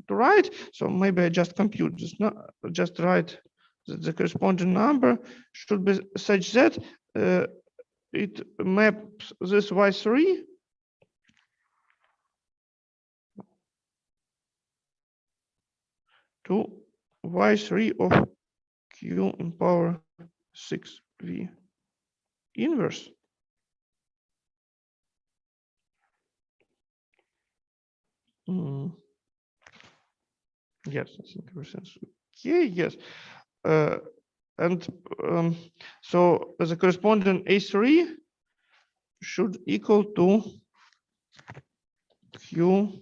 to write, so maybe I just compute this. Not just write the corresponding number should be such that it maps this y3 to y3 of q in power 6v inverse. Yes, I think it makes sense. Okay, yes. So the corresponding A3 should equal to Q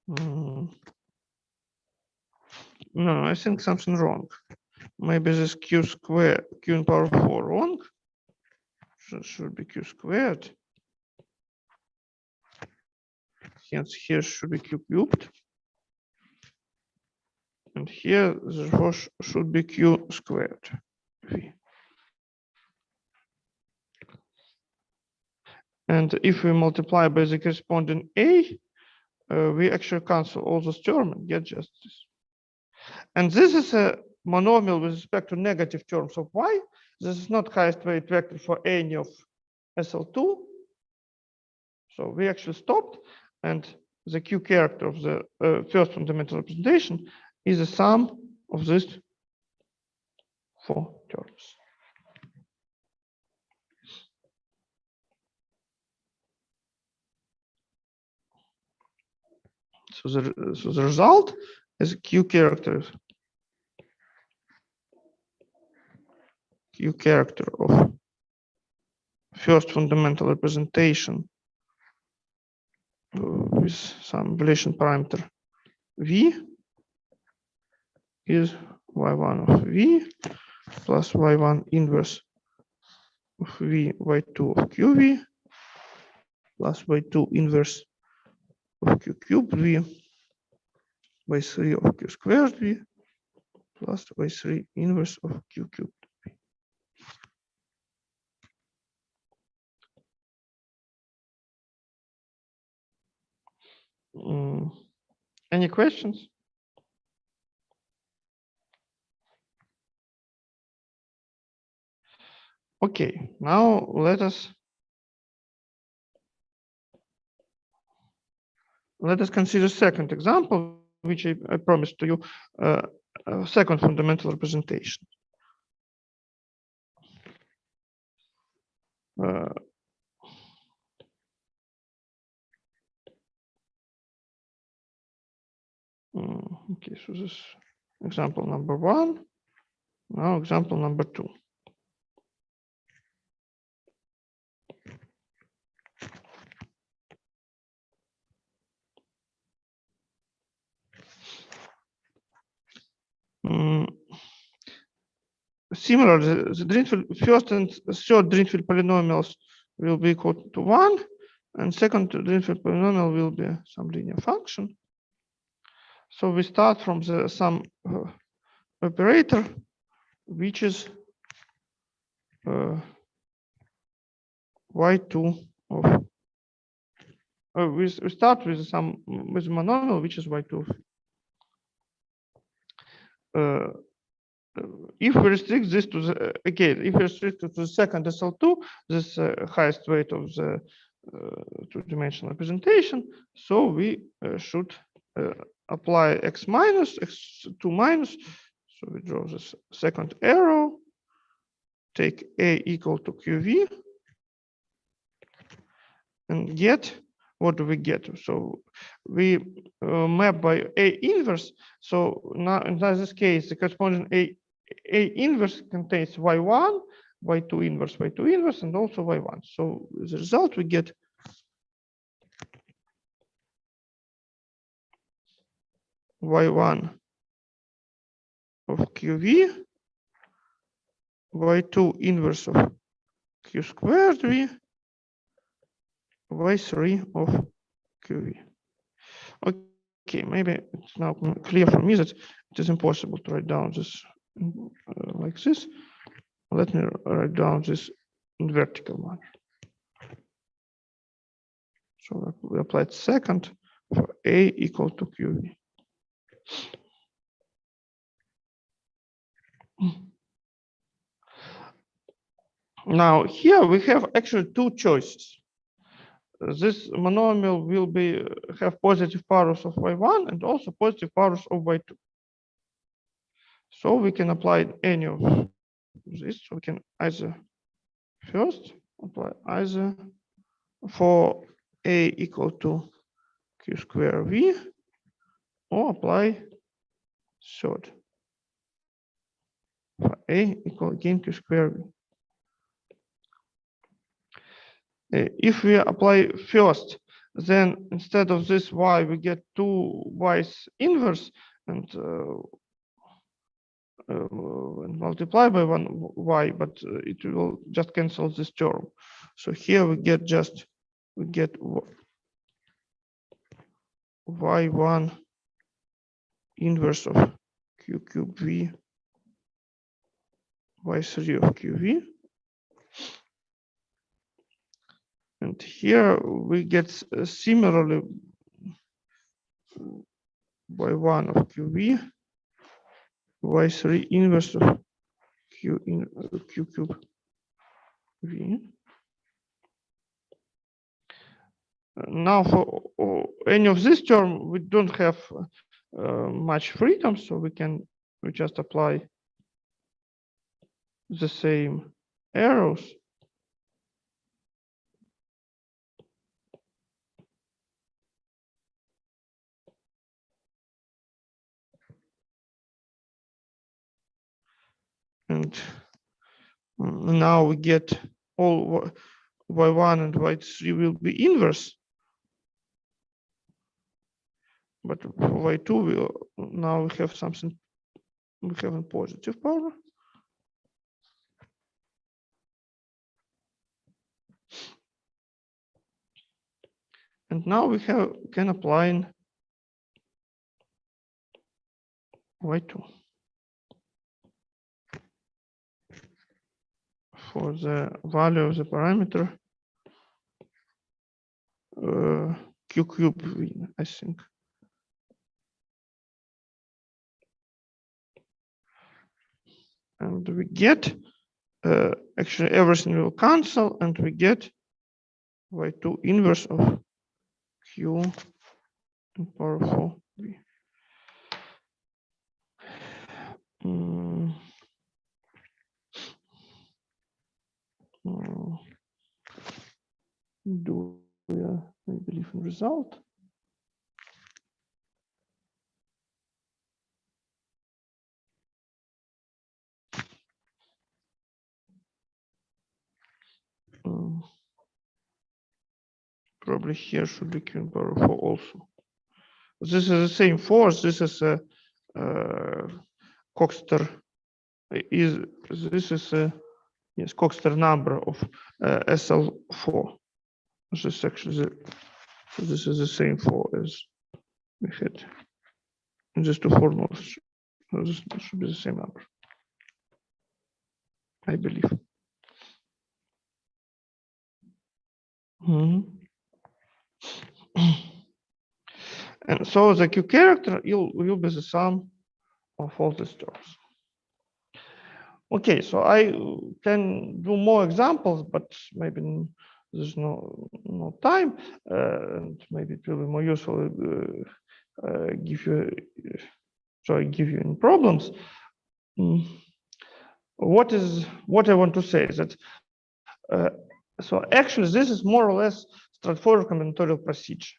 no, I think something wrong. Maybe this Q squared, Q in power 4 wrong. So should be Q squared. Hence here should be Q cubed. And here therefore should be Q squared V. And if we multiply by the corresponding A, we actually cancel all those terms and get just this. And this is a monomial with respect to negative terms of y. This is not highest weight vector for any of SL2. So we actually stopped, and the Q character of the first fundamental representation is the sum of these four terms. So the result is Q character of first fundamental representation with some relation parameter V is y1 of V plus y1 inverse of V y2 of QV plus y2 inverse of Q cubed V by 3 of Q squared V plus by 3 inverse of Q cubed. Any questions? Okay, now let us consider second example, which I promised to you, second fundamental representation. Okay, so this example number 1. Now example number 2. Similarly, the Greenfield first and third Greenfield polynomials will be equal to 1, and second Greenfield polynomial will be some linear function. So we start from the some operator, which is y2 of we start with some with monomial, which is y2. If we restrict this to the again, if we restrict it to the second SL2, this highest weight of the two-dimensional representation, so we should apply x minus, x2 minus. So we draw this second arrow, take A equal to QV, and get, what do we get? So we map by A inverse. So now in this case, the corresponding A inverse contains y1, y2 inverse, and also y1. So as a result, we get y1 of QV, y2 inverse of Q squared V, y3 of QV. Okay, maybe it's now clear for me that it is impossible to write down this like this. Let me write down this in vertical one. So we applied second for A equal to QV. Now here we have actually two choices. This monomial will be have positive powers of y1 and also positive powers of y2. So we can apply any of this. So we can either first apply either for A equal to Q square V, or apply third for A equal again Q square V. If we apply first, then instead of this y, we get 2 y's inverse and multiply by 1 y, but it will just cancel this term. So here we get y1 inverse of q cube v, y3 of qv. And here we get similarly y1 of qv, y3 inverse of q cube v. Now for any of this term, we don't have much freedom, so we just apply the same arrows. And now we get all y1 and y3 will be inverse. But for y2, now we have something, we have a positive power. And now we can apply y2 for the value of the parameter q cube v, I think. And we get actually everything will cancel, and we get y2 inverse of q in power 4 v. Do we believe in result? Probably here should be q in power 4 also. This is the same force. This is a Coxeter is this is a yes Coxeter number of SL4. This is actually so this is the same for as we had in these two formulas. So this should be the same number, I believe. And so the Q character will be the sum of all these terms. Okay, so I can do more examples, but maybe there's no time, and maybe it will be more useful give you any problems. What I want to say is that so actually this is more or less straightforward combinatorial procedure.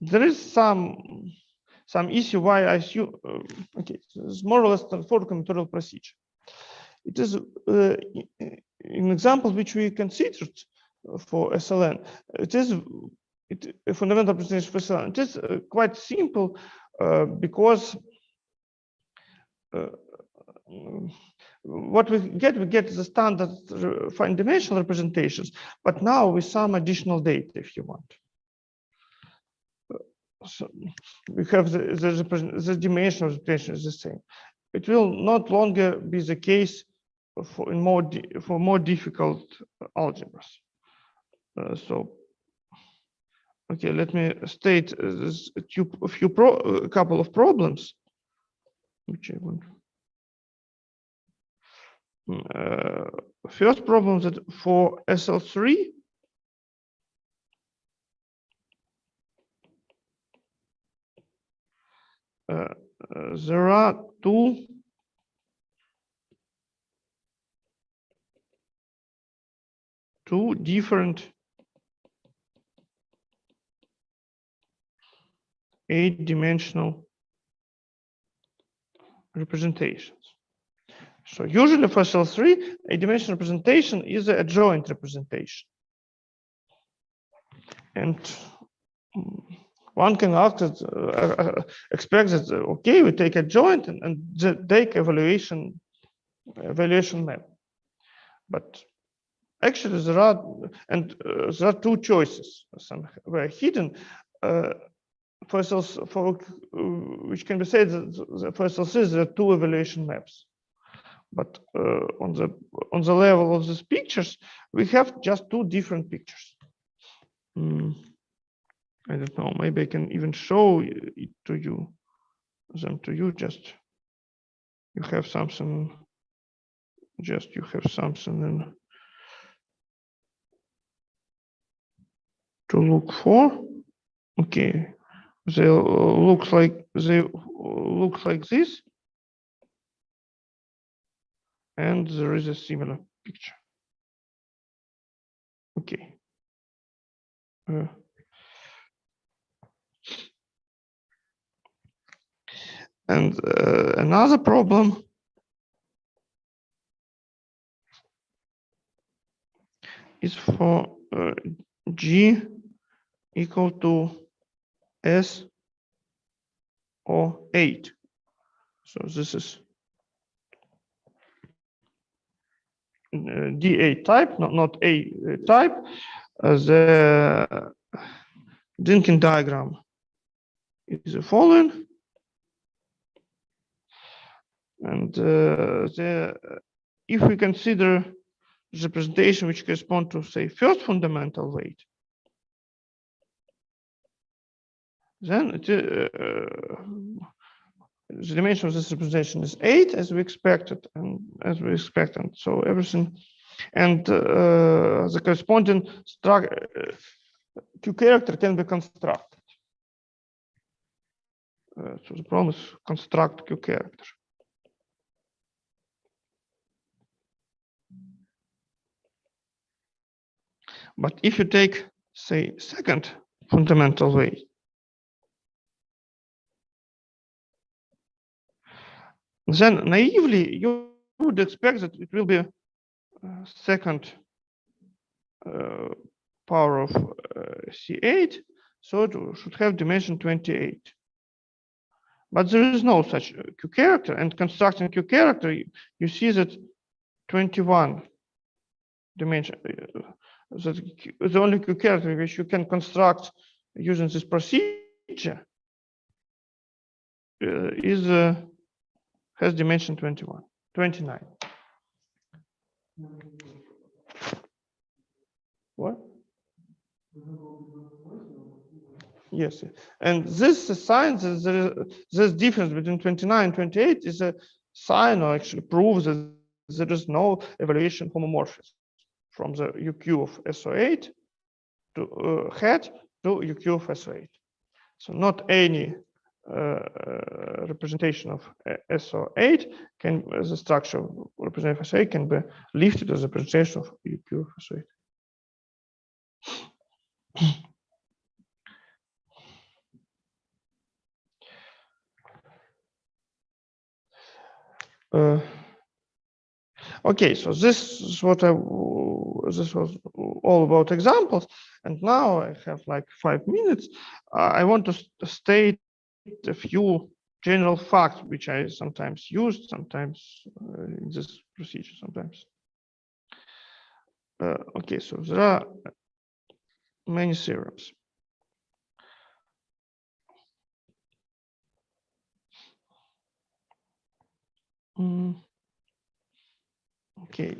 There is some issue why I assume okay, so it's more or less straightforward combinatorial procedure. It is an example which we considered for SLN. It is a fundamental representation for SLN. It is quite simple because what we get the standard fine dimensional representations, but now with some additional data, if you want. So we have the dimensional representation is the same. It will not longer be the case for more difficult algebras. So okay, let me state a couple of problems which I want. First problem that for SL3 there are two different 8-dimensional representations. So usually for SL3, a dimensional representation is a adjoint representation. And one can ask that, expect that, okay, we take adjoint and take evaluation map. But actually there are two choices. Some were hidden. Which can be said that for SL3 there are two evaluation maps. But on the level of these pictures, we have just two different pictures. I don't know. Maybe I can even show it to you. Just you have something. Just you have something to look for. Okay, they look like this. And there is a similar picture. Okay. And another problem is for G equal to S or 8. So this is D8 type, not A type. The Dynkin diagram is the following. And if we consider the representation which correspond to, say, first fundamental weight, then the dimension of this representation is 8, as we expected, and so everything, and the corresponding Q character can be constructed. So the problem is construct Q character. But if you take, say, second fundamental weight, then naively you would expect that it will be second power of C8, so it should have dimension 28. But there is no such Q character, and constructing Q character, you see that 21 dimension, that the only Q character which you can construct using this procedure has dimension 29. What? Yes, and this sign that this difference between 29 and 28 is a sign, or actually proves that there is no evaluation homomorphism from the UQ of SO8 to hat to UQ of SO8. So not any representation of SO8 can, the structure of representation of SO8 can be lifted as a representation of UQ of SO8. Okay, so this is what this was all about examples, and now I have like 5 minutes. I want to state a few general facts which I sometimes use, sometimes in this procedure, sometimes. Okay, so there are many theorems. Okay.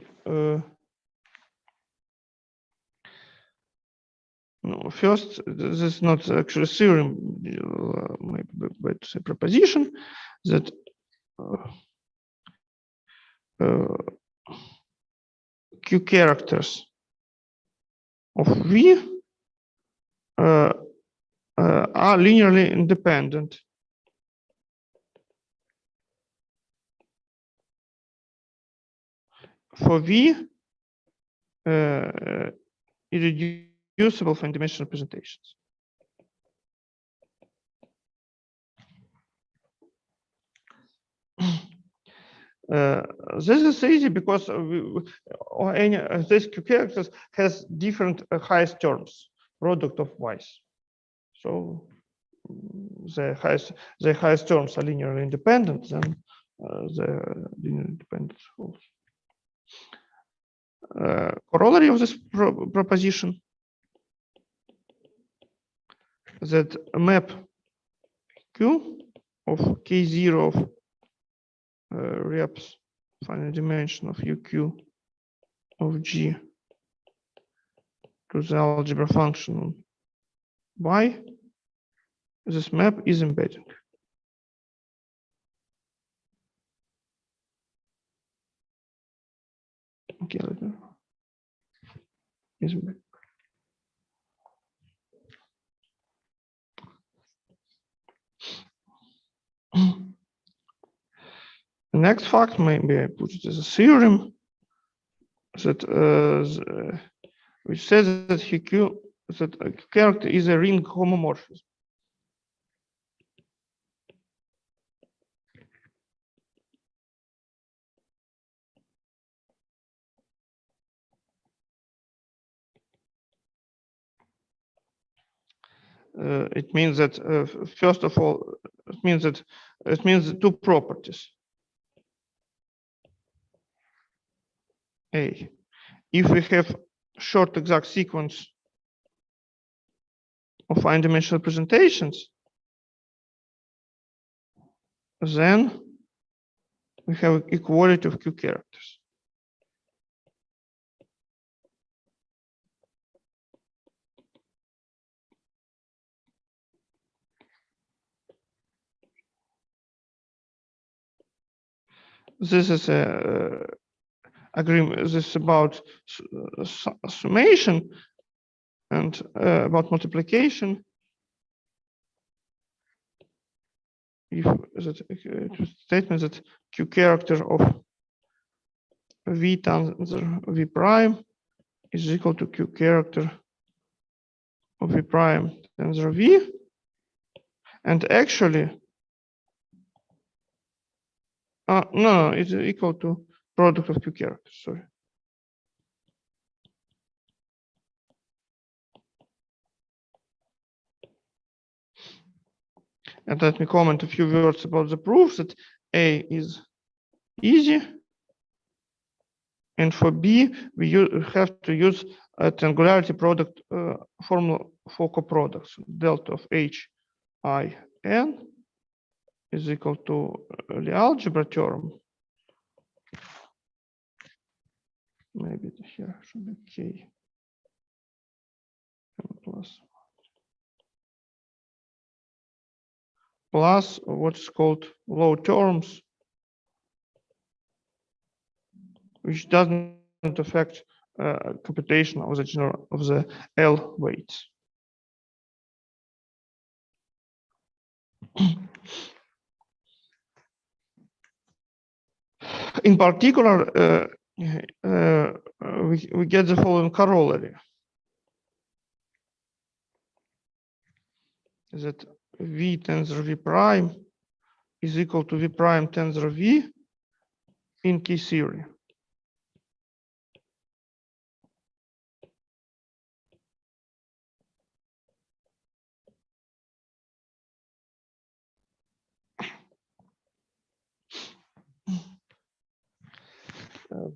No, first, this is not actually a theorem, maybe better to say proposition, that Q characters of V are linearly independent for V irreducible finite dimensional representations. This is easy because this Q characters has different highest terms, product of Y's. So the highest terms are linearly independent, then the linear independence holds. Corollary of this proposition that a map Q of K0 of reps finite dimension of UQ of G to the algebra function Y, this map is embedding. Okay, let me. Is embedding. The next fact, maybe I put it as a theorem, that which says that Q that a character is a ring homomorphism. It means that first of all, it means two properties. A, if we have short exact sequence of finite dimensional representations, then we have equality of Q characters. This is a agreement. This is about summation and about multiplication. If that statement that Q character of V tensor V prime is equal to Q character of V prime tensor V, and actually, no, it's equal to product of Q characters. Sorry. And let me comment a few words about the proof that A is easy. And for B, we have to use a triangularity product formula for coproducts. Delta of H I n is equal to the algebra term. Maybe here should be K plus what's called low terms, which doesn't affect computation of the L weights. In particular, we get the following corollary: that V tensor V prime is equal to V prime tensor V in key theory.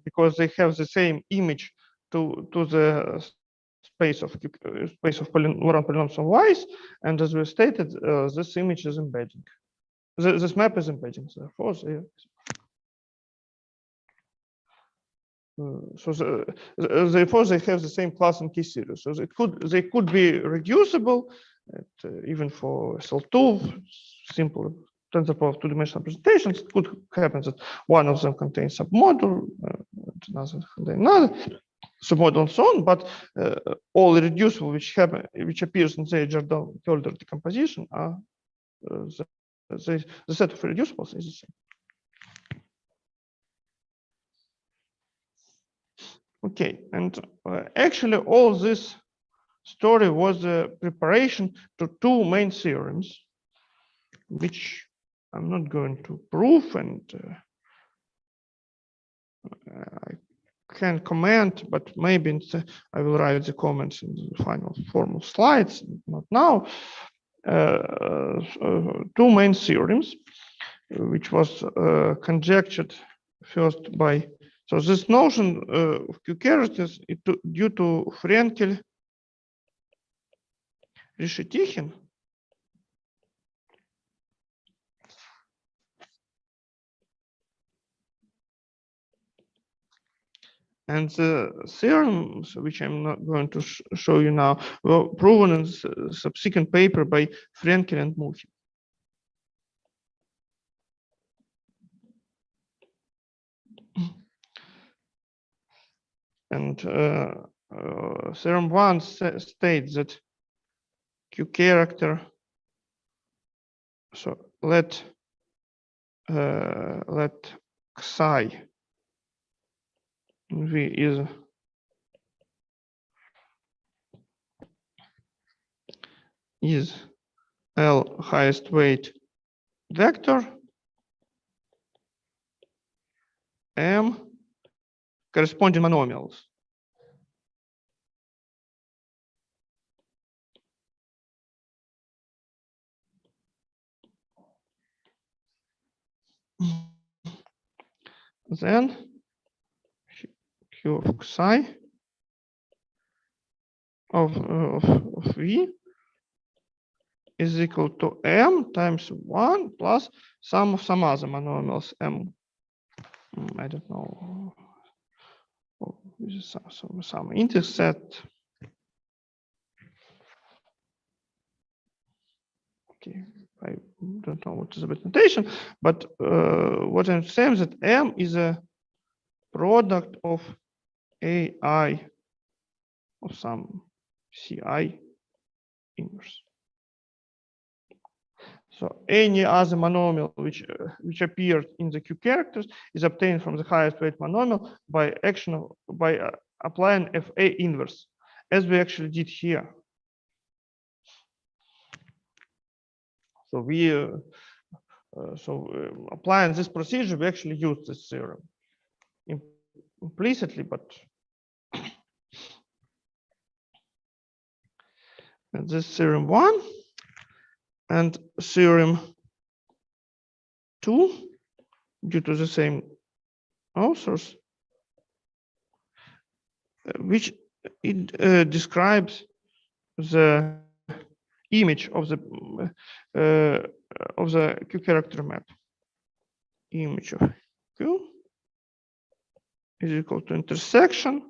Because they have the same image to the space of Laurent polynomials of Y's, and as we stated, this image is embedding. This map is embedding. Therefore, therefore they have the same class in key series. So they could be reducible, even for SL2, simple TensorFlow of two-dimensional representations. It could happen that one of them contains submodule, another submodule, and so on. But all irreducible which appears in the Jordan-Hölder decomposition are the set of irreducibles is the same. Okay, and actually all this story was a preparation to two main theorems, which I'm not going to prove, and I can comment, but maybe I will write the comments in the final formal slides, not now. Two main theorems, which was conjectured first by, so this notion of Q-characters is due to Frenkel, Reshetikhin, and the theorems, which I'm not going to show you now, were proven in the subsequent paper by Frenkel and Muhi. And theorem 1 states that Q character, so let psi V is L highest weight vector, M corresponding monomials. Then Q of psi of V is equal to M times 1 plus sum of some other monomials M. I don't know. Some intercept. Okay, I don't know what is the bit notation, but what I'm saying is that M is a product of AI of some CI inverse. So any other monomial which appeared in the Q characters is obtained from the highest weight monomial by applying FA inverse, as we actually did here. So we applying this procedure, we actually use this theorem implicitly, but and this theorem 1 and theorem 2, due to the same authors, which it describes the image of the Q character map. Image of Q is equal to intersection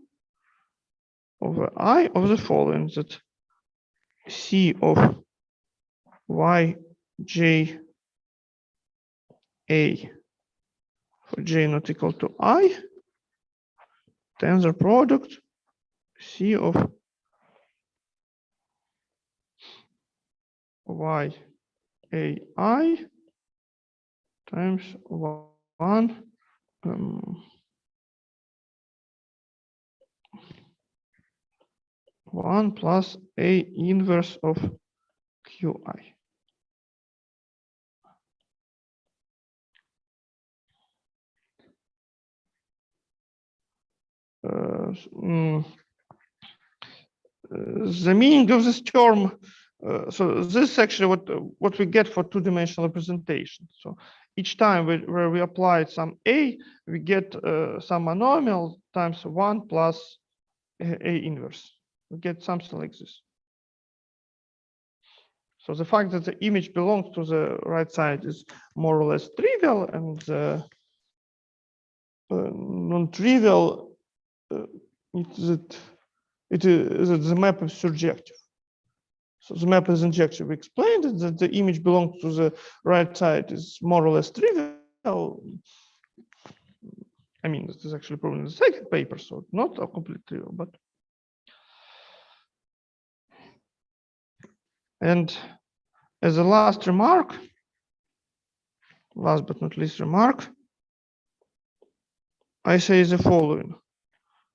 over I of the following, that C of Y J A for J not equal to I, tensor product C of Y A I times 1 1 plus A inverse of QI. The meaning of this term, so this is actually what we get for two-dimensional representation. So each time where we apply some A, we get some monomial times 1 plus A inverse. We get something like this. So the fact that the image belongs to the right side is more or less trivial, and the non-trivial it is that the map is surjective. So the map is injective. We explained that the image belongs to the right side is more or less trivial. I mean, this is actually proven in the second paper, so not a complete trivial, but. And as a last remark, last but not least remark, I say the following,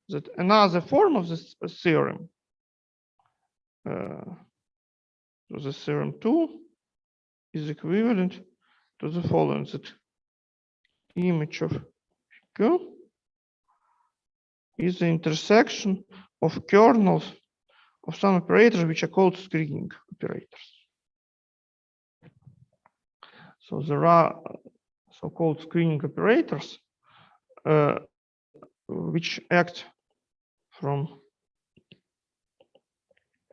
that another form of this theorem, so the theorem 2 is equivalent to the following, that image of Q is the intersection of kernels of some operators which are called screening operators. So there are so-called screening operators which act from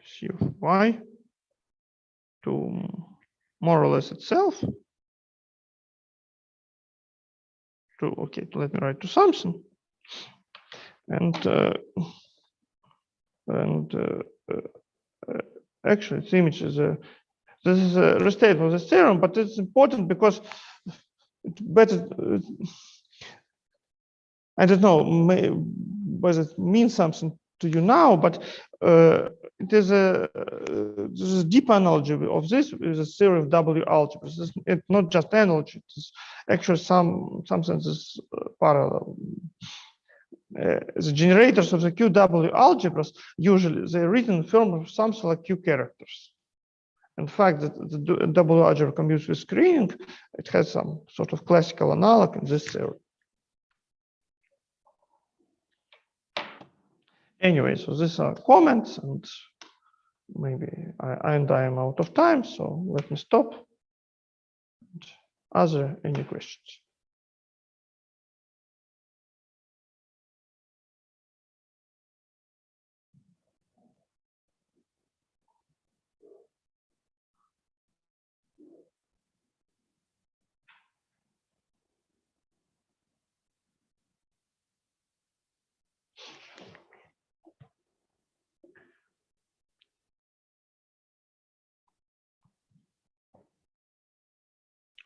C of Y to more or less itself to, okay, let me write to something. And actually, this image is this is a restatement of the theorem, but it's important because it's better. I don't know whether it means something to you now, but it is a deep analogy of this is a theory of W algebras. It's not just analogy; it's actually some senses parallel. The generators of the QW algebras usually they're written in form of something like Q characters. In fact, that the W algebra combines with screening, it has some sort of classical analog in this theory. Anyway, so these are comments, and maybe I am out of time, so let me stop. Are there any questions?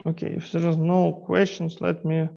Okay, if there is no questions, let me